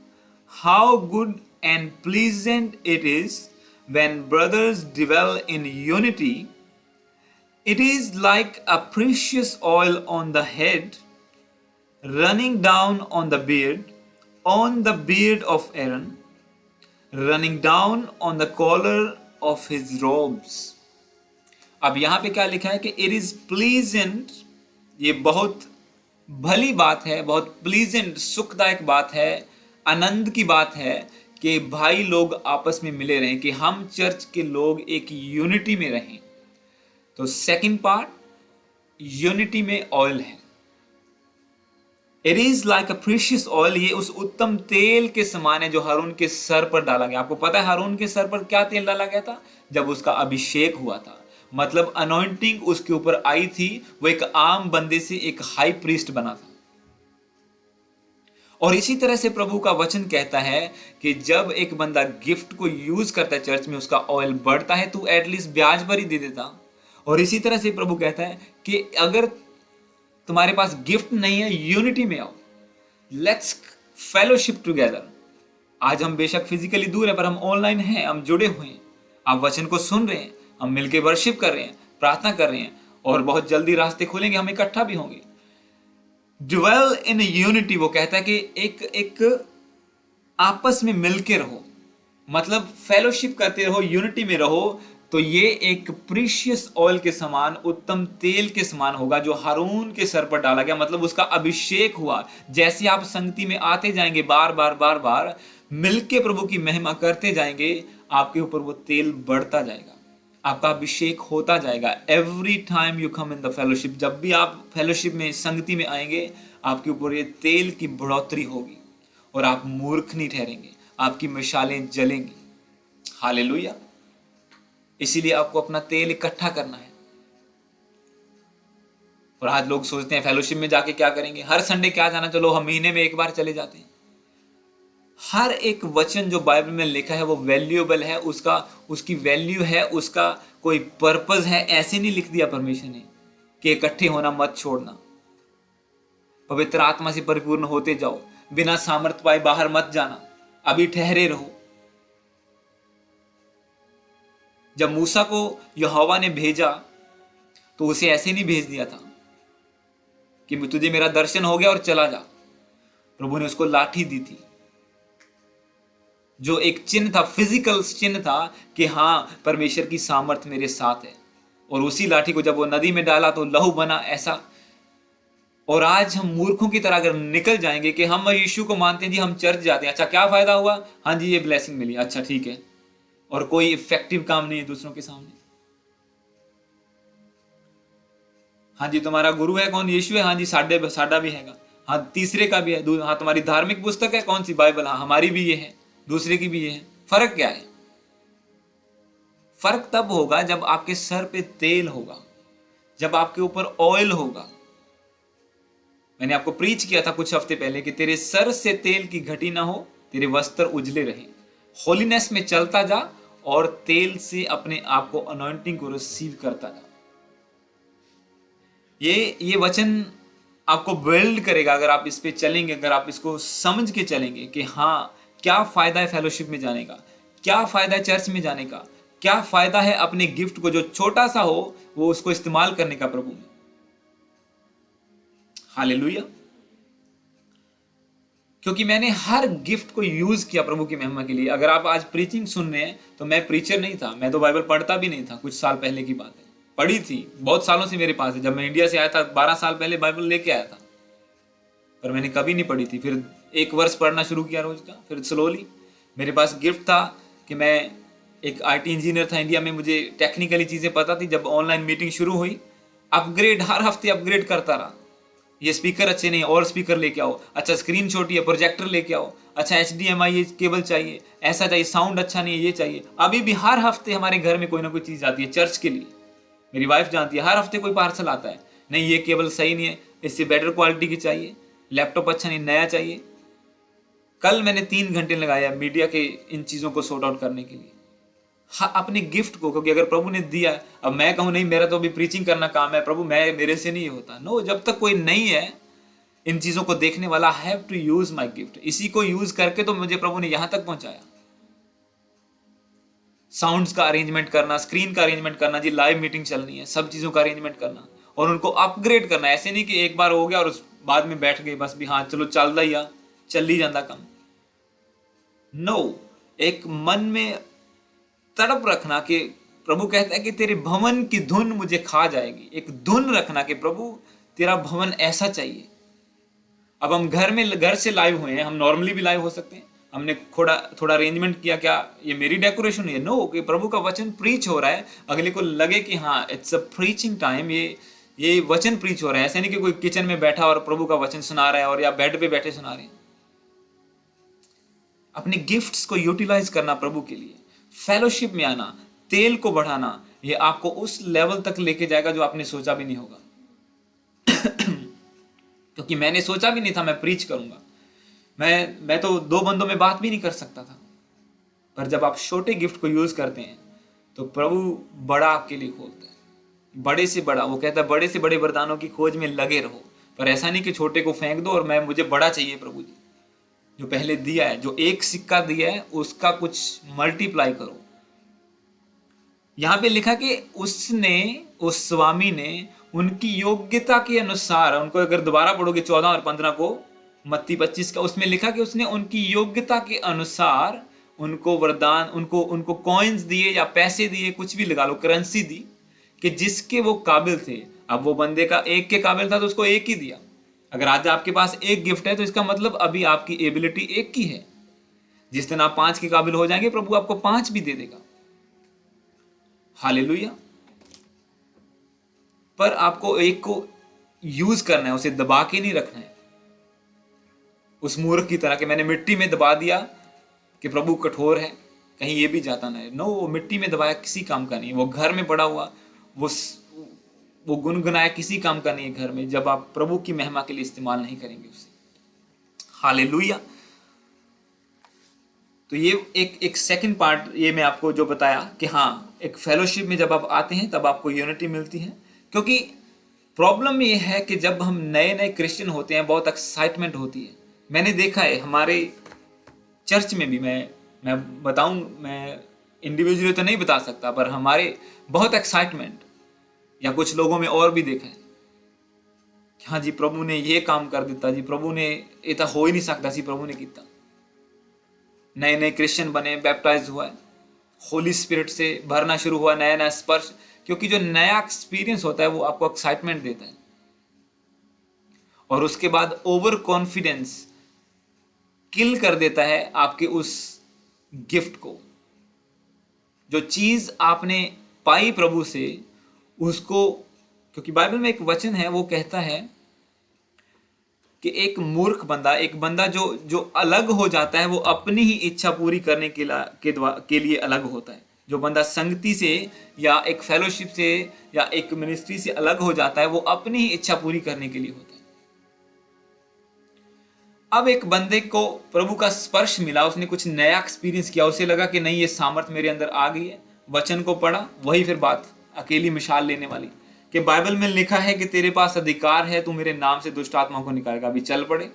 how good and pleasant it is when brothers dwell in unity. It is like a precious oil on the head, running down on the beard of Aaron, running down on the collar of his robes. अब यहां पे क्या लिखा है कि it is pleasant, ये बहुत भली बात है, बहुत प्लीजेंट, सुखदायक बात है, आनंद की बात है कि भाई लोग आपस में मिले रहें, कि हम चर्च के लोग एक यूनिटी में रहें। तो सेकंड पार्ट, यूनिटी में ऑयल है। It is like a precious oil, ये उस उत्तम तेल के समान है जो हारून के सर पर डाला गया। आपको पता है हारून के सर पर क्या तेल डाला गया था? जब उसका अभिषेक हुआ था, मतलब अनॉइंटिंग उसके ऊपर आई थी, वो एक आम बंदे से एक हाई प्रीस्ट बना था। और इसी तरह से प्रभु का वचन कहता है कि जब एक बंदा गिफ्ट को यूज करता है चर्च में, उसका ऑयल बढ़ता है, तो एटलीस्ट ब्याज पर ही दे देता। और इसी तरह से प्रभु कहता है कि अगर तुम्हारे पास गिफ्ट नहीं है, यूनिटी में आओ, लेट्स फेलोशिप टुगेदर। आज हम बेशक फिजिकली दूर है, पर हम ऑनलाइन हैं, हम जुड़े हुए हैं, आप वचन को सुन रहे हैं, हम मिलके वर्शिप कर रहे हैं, प्रार्थना कर रहे हैं, और बहुत जल्दी रास्ते खुलेंगे, हम इकट्ठा भी होंगे। ड्वेल इन यूनिटी, वो कहता है कि एक आपस में मिलके रहो, मतलब फेलोशिप करते रहो, यूनिटी में रहो। तो ये एक प्रीशियस ऑयल के समान, उत्तम तेल के समान होगा जो हारून के सर पर डाला गया, मतलब उसका अभिषेक हुआ। जैसे आप संगति में आते जाएंगे, बार बार बार बार मिलके प्रभु की महिमा करते जाएंगे, आपके ऊपर वो तेल बढ़ता जाएगा, आपका अभिषेक होता जाएगा। Every time you come in the fellowship, जब भी आप फेलोशिप में, संगति में आएंगे, आपके ऊपर ये तेल की बढ़ोतरी होगी और आप मूर्ख नहीं ठहरेंगे, आपकी मिसालें जलेंगी। हालेलुया। इसीलिए आपको अपना तेल इकट्ठा करना है। और आज लोग सोचते हैं फेलोशिप में जाके क्या करेंगे, हर संडे क्या जाना, चलो हम महीने में एक बार चले जाते हैं। हर एक वचन जो बाइबल में लिखा है वो वैल्यूएबल है, उसकी वैल्यू है, उसका कोई पर्पस है। ऐसे नहीं लिख दिया परमेश्वर ने कि इकट्ठे होना मत छोड़ना, पवित्र आत्मा से परिपूर्ण होते जाओ, बिना सामर्थ पाए बाहर मत जाना, अभी ठहरे रहो। जब मूसा को यहोवा ने भेजा तो उसे ऐसे नहीं भेज दिया था कि तुझे मेरा दर्शन हो गया और चला जा। प्रभु ने उसको लाठी दी थी, जो एक चिन्ह था, फिजिकल चिन्ह था कि हाँ, परमेश्वर की सामर्थ मेरे साथ है। और उसी लाठी को जब वो नदी में डाला तो लहू बना, ऐसा। और आज हम मूर्खों की तरह अगर निकल जाएंगे कि हम यीशु को मानते हैं जी, हम चर्च जाते हैं, अच्छा क्या फायदा हुआ, हाँ जी ये ब्लेसिंग मिली, अच्छा ठीक है, और कोई इफेक्टिव काम नहीं है दूसरों के सामने। हाँ जी तुम्हारा गुरु है कौन, यीशु है, हाँ जी साडा भी हैगा, हाँ तीसरे का भी है, हाँ तुम्हारी धार्मिक पुस्तक है कौन सी, बाइबल, हाँ हमारी भी ये है, दूसरे की भी ये है। फर्क क्या है? फर्क तब होगा जब आपके सर पे तेल होगा, जब आपके ऊपर ऑयल होगा। मैंने आपको प्रीच किया था कुछ हफ्ते पहले कि तेरे सर से तेल की घटी ना हो, तेरे वस्त्र उजले रहे। होलीनेस में चलता जा और तेल से अपने आप को, अनॉइंटिंग को रिसीव करता जा। ये वचन आपको बिल्ड करेगा अगर आप इस पे चलेंगे, अगर आप इसको समझ के चलेंगे कि हाँ क्या फायदा है फेलोशिप में जाने का, क्या फायदा है चर्च में जाने का, क्या फायदा है अपने गिफ्ट को जो छोटा सा हो वो उसको इस्तेमाल करने का प्रभु में। हालेलुया। क्योंकि मैंने हर गिफ्ट को यूज किया प्रभु की महिमा के लिए। अगर आप आज प्रीचिंग सुन रहे हैं तो मैं प्रीचर नहीं था, मैं तो बाइबल पढ़ता भी नहीं था, कुछ साल पहले की बात है। पढ़ी थी बहुत सालों से मेरे पास है, जब मैं इंडिया से आया था 12 साल पहले बाइबल लेके आया था, पर मैंने कभी नहीं पढ़ी थी। फिर 1 वर्ष पढ़ना शुरू किया रोज का, फिर स्लोली मेरे पास गिफ्ट था कि मैं एक आईटी इंजीनियर था इंडिया में, मुझे टेक्निकली चीजें पता थी। जब ऑनलाइन मीटिंग शुरू हुई, अपग्रेड, हर हफ्ते अपग्रेड करता रहा। ये स्पीकर अच्छे नहीं, और स्पीकर लेके आओ, अच्छा स्क्रीन छोटी है, प्रोजेक्टर लेके आओ, अच्छा HDMI केबल चाहिए, ऐसा चाहिए, साउंड अच्छा नहीं है, ये चाहिए। अभी भी हर हफ्ते हमारे घर में कोई ना कोई चीज आती है चर्च के लिए। मेरी वाइफ जानती है, हर हफ्ते कोई पार्सल आता है, नहीं ये केबल सही नहीं है, इससे बेटर क्वालिटी की चाहिए, लैपटॉप अच्छा नहीं, नया चाहिए। कल मैंने 3 घंटे लगाया मीडिया के इन चीज़ों को सॉर्ट आउट करने के लिए। हाँ, अपने गिफ्ट को, क्योंकि अगर प्रभु ने दिया, अब मैं कहूँ नहीं मेरा तो अभी प्रीचिंग करना काम है प्रभु, मेरे से नहीं होता, नो, जब तक कोई नहीं है इन चीज़ों को देखने वाला, I have to use my gift. इसी को यूज करके तो मुझे प्रभु ने यहां तक पहुंचाया। साउंड्स का अरेंजमेंट करना, स्क्रीन का अरेंजमेंट करना, जी लाइव मीटिंग चलनी है, सब चीज़ों का अरेंजमेंट करना और उनको अपग्रेड करना। ऐसे नहीं कि एक बार हो गया और उस बाद में बैठ गए बस भी, हाँ चलो चलता ही चल ही जाता काम। नो, एक मन में तड़प रखना कि प्रभु कहता है कि तेरे भवन की धुन मुझे खा जाएगी। एक धुन रखना कि प्रभु तेरा भवन ऐसा चाहिए। अब हम घर से लाइव हुए हैं, हम नॉर्मली भी लाइव हो सकते हैं, हमने थोड़ा अरेंजमेंट किया, क्या ये मेरी डेकोरेशन है? नो, कि प्रभु का वचन प्रीच हो रहा है, अगले को लगे कि हाँ इट्स अ प्रीचिंग टाइम, ये वचन प्रीच हो रहा है। ऐसा नहीं कि कोई किचन में बैठा और प्रभु का वचन सुना रहा है और या बेड पे बैठे सुना रहे हैं। अपने गिफ्ट्स को यूटिलाइज करना प्रभु के लिए, फेलोशिप में आना, तेल को बढ़ाना, ये आपको उस लेवल तक लेके जाएगा जो आपने सोचा भी नहीं होगा। क्योंकि मैंने सोचा भी नहीं था मैं प्रीच करूंगा, मैं तो 2 बंदों में बात भी नहीं कर सकता था। पर जब आप छोटे गिफ्ट को यूज करते हैं तो प्रभु बड़ा आपके लिए खोलता है, बड़े से बड़ा। वो कहता है बड़े से बड़े वरदानों की खोज में लगे रहो, पर ऐसा नहीं कि छोटे को फेंक दो और मुझे बड़ा चाहिए। प्रभु जी जो पहले दिया है, जो एक सिक्का दिया है उसका कुछ मल्टीप्लाई करो। यहां पे लिखा कि उस स्वामी ने उनकी योग्यता के अनुसार, उनको अगर दोबारा पढ़ोगे 14 और 15 को, मत्ती 25 का, उसमें लिखा कि उसने उनकी योग्यता के अनुसार उनको वरदान, उनको कॉइन्स दिए या पैसे दिए, कुछ भी लगा लो, करेंसी दी, कि जिसके वो काबिल थे। अब वो बंदे का एक के काबिल था तो उसको एक ही दिया। अगर आज आपके पास एक गिफ्ट है तो इसका मतलब अभी आपकी एबिलिटी एक की है। जिस दिन आप 5 के काबिल हो जाएंगे प्रभु आपको 5 भी दे देगा। हालेलुया। पर आपको एक को यूज करना है, उसे दबा के नहीं रखना है उस मूर्ख की तरह कि मैंने मिट्टी में दबा दिया कि प्रभु कठोर है, कहीं ये भी जाता ना है। नो, वो मिट्टी में दबाया किसी काम का नहीं। वो घर में पड़ा हुआ, वो गुनगुनाया किसी काम का नहीं है घर में, जब आप प्रभु की महिमा के लिए इस्तेमाल नहीं करेंगे उसे। हालेलुया। तो ये एक सेकंड पार्ट ये मैं आपको जो बताया कि हाँ, एक फेलोशिप में जब आप आते हैं तब आपको यूनिटी मिलती है। क्योंकि प्रॉब्लम ये है कि जब हम नए नए क्रिश्चियन होते हैं बहुत एक्साइटमेंट होती है। मैंने देखा है हमारे चर्च में भी, मैं बताऊं, मैं इंडिविजुअली तो नहीं बता सकता, पर हमारे बहुत एक्साइटमेंट, या कुछ लोगों में और भी देखा है कि हाँ जी प्रभु ने ये काम कर दिता जी, प्रभु ने ये तो हो ही नहीं सकता सी, प्रभु ने किया। नए नए क्रिश्चियन बने, बैप्टाइज हुआ है, होली स्पिरिट से भरना शुरू हुआ, नया नया स्पर्श। क्योंकि जो नया एक्सपीरियंस होता है वो आपको एक्साइटमेंट देता है, और उसके बाद ओवर कॉन्फिडेंस किल कर देता है आपके उस गिफ्ट को। जो चीज आपने पाई प्रभु से उसको, क्योंकि बाइबल में एक वचन है वो कहता है कि एक मूर्ख बंदा, एक बंदा जो अलग हो जाता है वो अपनी ही इच्छा पूरी करने के लिए अलग होता है। जो बंदा संगति से या एक फेलोशिप से या एक मिनिस्ट्री से अलग हो जाता है वो अपनी ही इच्छा पूरी करने के लिए होता है। अब एक बंदे को प्रभु का स्पर्श मिला, उसने कुछ नया एक्सपीरियंस किया, उसे लगा कि नहीं ये सामर्थ मेरे अंदर आ गई है, वचन को पढ़ा, वही फिर बात अकेली मिसाल लेने वाली कि बाइबल में लिखा है कि तेरे पास अधिकार है, तू मेरे नाम से दुष्ट आत्माओं को निकालेगा। अभी चल पड़े,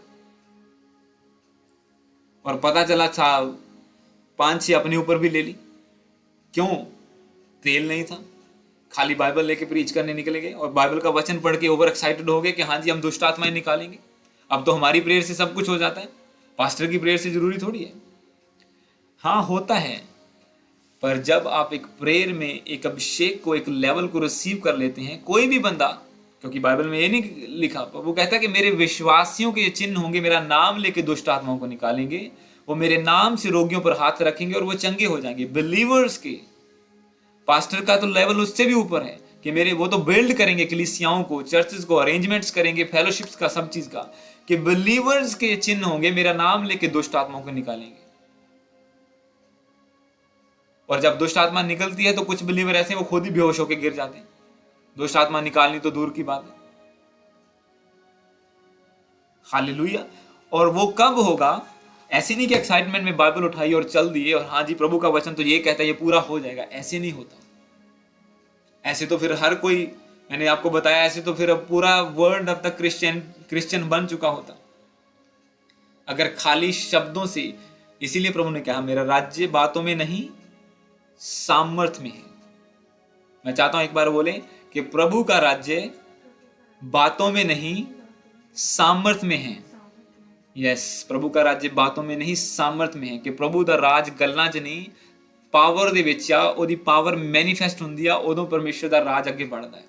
और पता चला 5-6 अपने ऊपर भी ले ली। क्यों? तेल नहीं था, खाली बाइबल लेके प्रीच करने निकले गए और बाइबल का वचन पढ़ के ओवर एक्साइटेड हो गए कि हाँ जी हम दुष्ट आत्माएं निकालेंगे। अब तो हमारी प्रेयर से सब कुछ हो जाता है, पास्टर की प्रेयर से जरूरी थोड़ी है। हाँ होता है, पर जब आप एक प्रेयर में एक अभिषेक को, एक लेवल को रिसीव कर लेते हैं, कोई भी बंदा, क्योंकि बाइबल में ये नहीं लिखा, वो कहता है कि मेरे विश्वासियों के ये चिन्ह होंगे, मेरा नाम लेके दुष्ट आत्माओं को निकालेंगे, वो मेरे नाम से रोगियों पर हाथ रखेंगे और वो चंगे हो जाएंगे। बिलीवर्स के, पास्टर का तो लेवल उससे भी ऊपर है कि वो तो बिल्ड करेंगे कलीसियाओं को, चर्चेस को, अरेंजमेंट्स करेंगे, फेलोशिप्स का, सब चीज का, कि बिलीवर्स के चिन्ह होंगे, मेरा नाम लेके दुष्ट आत्माओं को निकालेंगे। और जब दुष्ट आत्मा निकलती है तो कुछ बिलीवर ऐसे वो खुद ही बेहोश होकर गिर जाते हैं, दुष्ट आत्मा निकालनी तो दूर की बात है। हालेलुया। और वो कब होगा? ऐसे नहीं कि एक्साइटमेंट में बाइबल उठाई और चल दिए और हाँ जी प्रभु का वचन तो ये कहता है ये पूरा हो जाएगा, ऐसे नहीं होता। ऐसे तो फिर हर कोई, मैंने आपको बताया, ऐसे तो फिर अब पूरा वर्ल्ड अब तक क्रिश्चियन बन चुका होता अगर खाली शब्दों से। इसीलिए प्रभु ने कहा मेरा राज्य बातों में नहीं सामर्थ में है। मैं चाहता हूं एक बार बोले कि प्रभु का राज्य बातों में नहीं सामर्थ में है। यस, प्रभु का राज्य बातों में नहीं सामर्थ में है कि प्रभु ਦਾ ਰਾਜ ਗੱਲਾਂ 'ਚ ਨਹੀਂ ਪਾਵਰ ਦੇ ਵਿੱਚ ਆ, ਉਹਦੀ ਪਾਵਰ ਮੈਨੀਫੈਸਟ ਹੁੰਦੀ ਆ, ਉਦੋਂ ਪਰਮੇਸ਼ਰ ਦਾ ਰਾਜ ਅੱਗੇ बढ़ता है।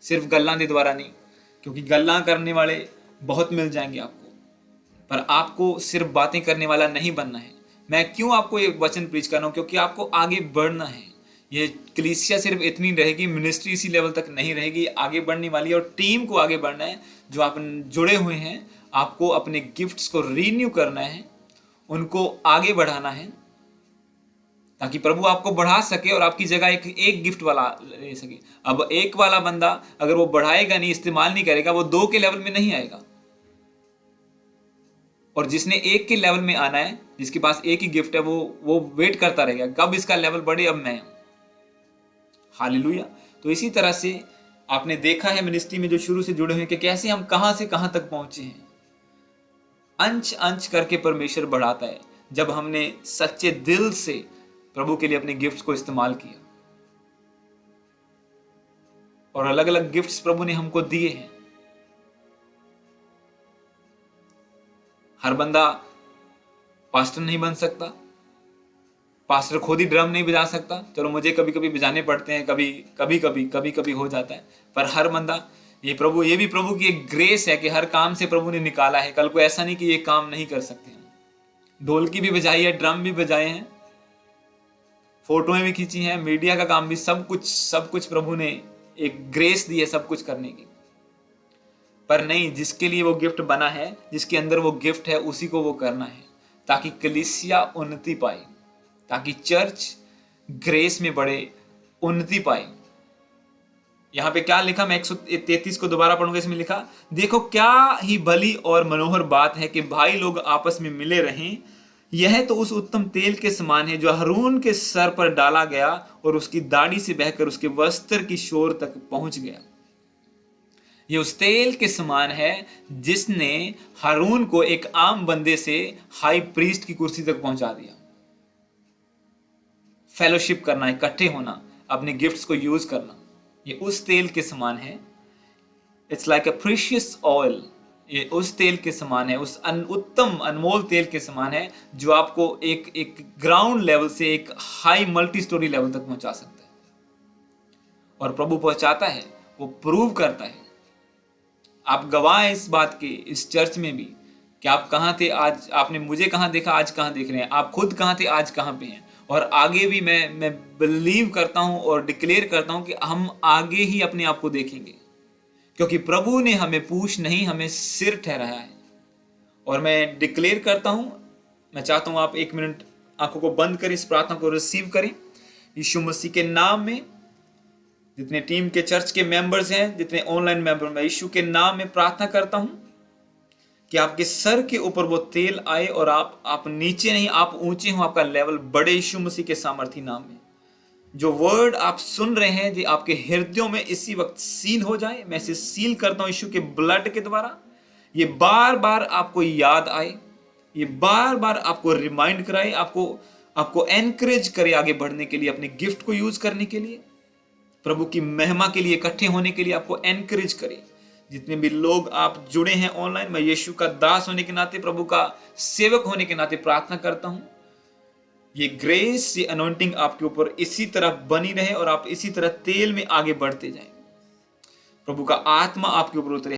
सिर्फ ਗੱਲਾਂ ਦੇ द्वारा नहीं, क्योंकि ਗੱਲਾਂ करने वाले बहुत मिल जाएंगे आपको, पर आपको सिर्फ बातें करने वाला नहीं बनना है। मैं क्यों आपको ये वचन प्रीच कर रहा हूँ? क्योंकि आपको आगे बढ़ना है। ये कलीसिया सिर्फ इतनी रहेगी, मिनिस्ट्री इसी लेवल तक नहीं रहेगी, आगे बढ़ने वाली है और टीम को आगे बढ़ना है। जो आप जुड़े हुए हैं, आपको अपने गिफ्ट्स को रीन्यू करना है, उनको आगे बढ़ाना है ताकि प्रभु आपको बढ़ा सके और आपकी जगह एक गिफ्ट वाला ले सके। अब एक वाला बंदा अगर वो बढ़ाएगा नहीं, इस्तेमाल नहीं करेगा, वो 2 के लेवल में नहीं आएगा। और जिसने 1 के लेवल में आना है, जिसके पास एक ही गिफ्ट है, वो वेट करता रहेगा कब इसका लेवल बढ़े, अब मैं। हालेलुया। तो इसी तरह से आपने देखा है मिनिस्ट्री में जो शुरू से जुड़े हुए कि कैसे हम कहां से कहां तक पहुंचे हैं। अंश अंश करके परमेश्वर बढ़ाता है जब हमने सच्चे दिल से प्रभु के लिए अपने गिफ्ट्स को इस्तेमाल किया। और अलग अलग गिफ्ट्स प्रभु ने हमको दिए हैं। हर बंदा पास्टर नहीं बन सकता, पास्टर खुद ही ड्रम नहीं बजा सकता। चलो मुझे कभी कभी बजाने पड़ते हैं, कभी कभी हो जाता है, पर हर बंदा, ये भी प्रभु की एक ग्रेस है कि हर काम से प्रभु ने निकाला है। कल को ऐसा नहीं कि ये काम नहीं कर सकते हैं। ढोलकी भी बजाई है, ड्रम भी बजाए हैं, फोटोएं भी खींची हैं, मीडिया का काम भी, सब कुछ प्रभु ने एक ग्रेस दी है सब कुछ करने की। पर नहीं, जिसके लिए वो गिफ्ट बना है, जिसके अंदर वो गिफ्ट है, उसी को वो करना है ताकि कलीसिया उन्नति पाए, ताकि चर्च ग्रेस में बढ़े, उन्नति पाए। यहां पे क्या लिखा, मैं 133 को दोबारा पढ़ूंगा। इसमें लिखा, देखो क्या ही भली और मनोहर बात है कि भाई लोग आपस में मिले रहें। यह तो उस उत्तम तेल के समान है जो हारून के सर पर डाला गया और उसकी दाढ़ी से बहकर उसके वस्त्र की शोर तक पहुंच गया। ये उस तेल के समान है जिसने हारून को एक आम बंदे से हाई प्रीस्ट की कुर्सी तक पहुंचा दिया। फेलोशिप करना, इकट्ठे होना, अपने गिफ्ट्स को यूज करना, ये उस तेल के समान है। It's like a precious oil. ये उस तेल के समान है, उस उत्तम अनमोल तेल के समान है जो आपको एक ग्राउंड लेवल से एक हाई मल्टी स्टोरी लेवल तक पहुंचा सकता है। और प्रभु पहुंचाता है, वो प्रूव करता है। आप गवाह हैं इस बात के, इस चर्च में भी, कि आप कहां थे आज, आपने मुझे कहां देखा, आज कहां देख रहे हैं। आप खुद कहां थे, आज कहां पे हैं। और आगे भी मैं बिलीव करता हूं और डिक्लेयर करता हूं कि हम आगे ही अपने आप को देखेंगे, क्योंकि प्रभु ने हमें पूंछ नहीं, हमें सिर ठहराया है। और मैं डिक्लेयर करता हूं, मैं चाहता हूं आप 1 मिनट आंखों को बंद करें, इस प्रार्थना को रिसीव करें। यीशु मसीह के नाम में, जितने टीम के चर्च के मेंबर्स हैं, जितने ऑनलाइन मेंबर, मैं यीशु के नाम में प्रार्थना करता हूं कि आपके सर के ऊपर वो तेल आए और आप नीचे नहीं, आप ऊंचे हो, आपका लेवल बढ़े यीशु मसीह के सामर्थी नाम में। जो वर्ड आप सुन रहे हैं जो आपके हृदयों में इसी वक्त सील हो जाए। मैं इसे सील करता हूं यीशु के ब्लड के द्वारा। ये बार बार आपको याद आए, ये बार बार आपको रिमाइंड कराए, आपको एनकरेज करे आगे बढ़ने के लिए, अपने गिफ्ट को यूज करने के लिए, प्रभु की महिमा के लिए इकट्ठे होने के लिए आपको एनकरेज करे। जितने भी लोग आप जुड़े हैं ऑनलाइन, मैं यीशु का दास होने के नाते, प्रभु का सेवक होने के नाते प्रार्थना करता हूं, ये ग्रेस, ये अनॉइंटिंग आपके ऊपर इसी तरह बनी रहे और आप इसी तरह तेल में आगे बढ़ते जाएं। प्रभु का आत्मा आपके ऊपर उतरे।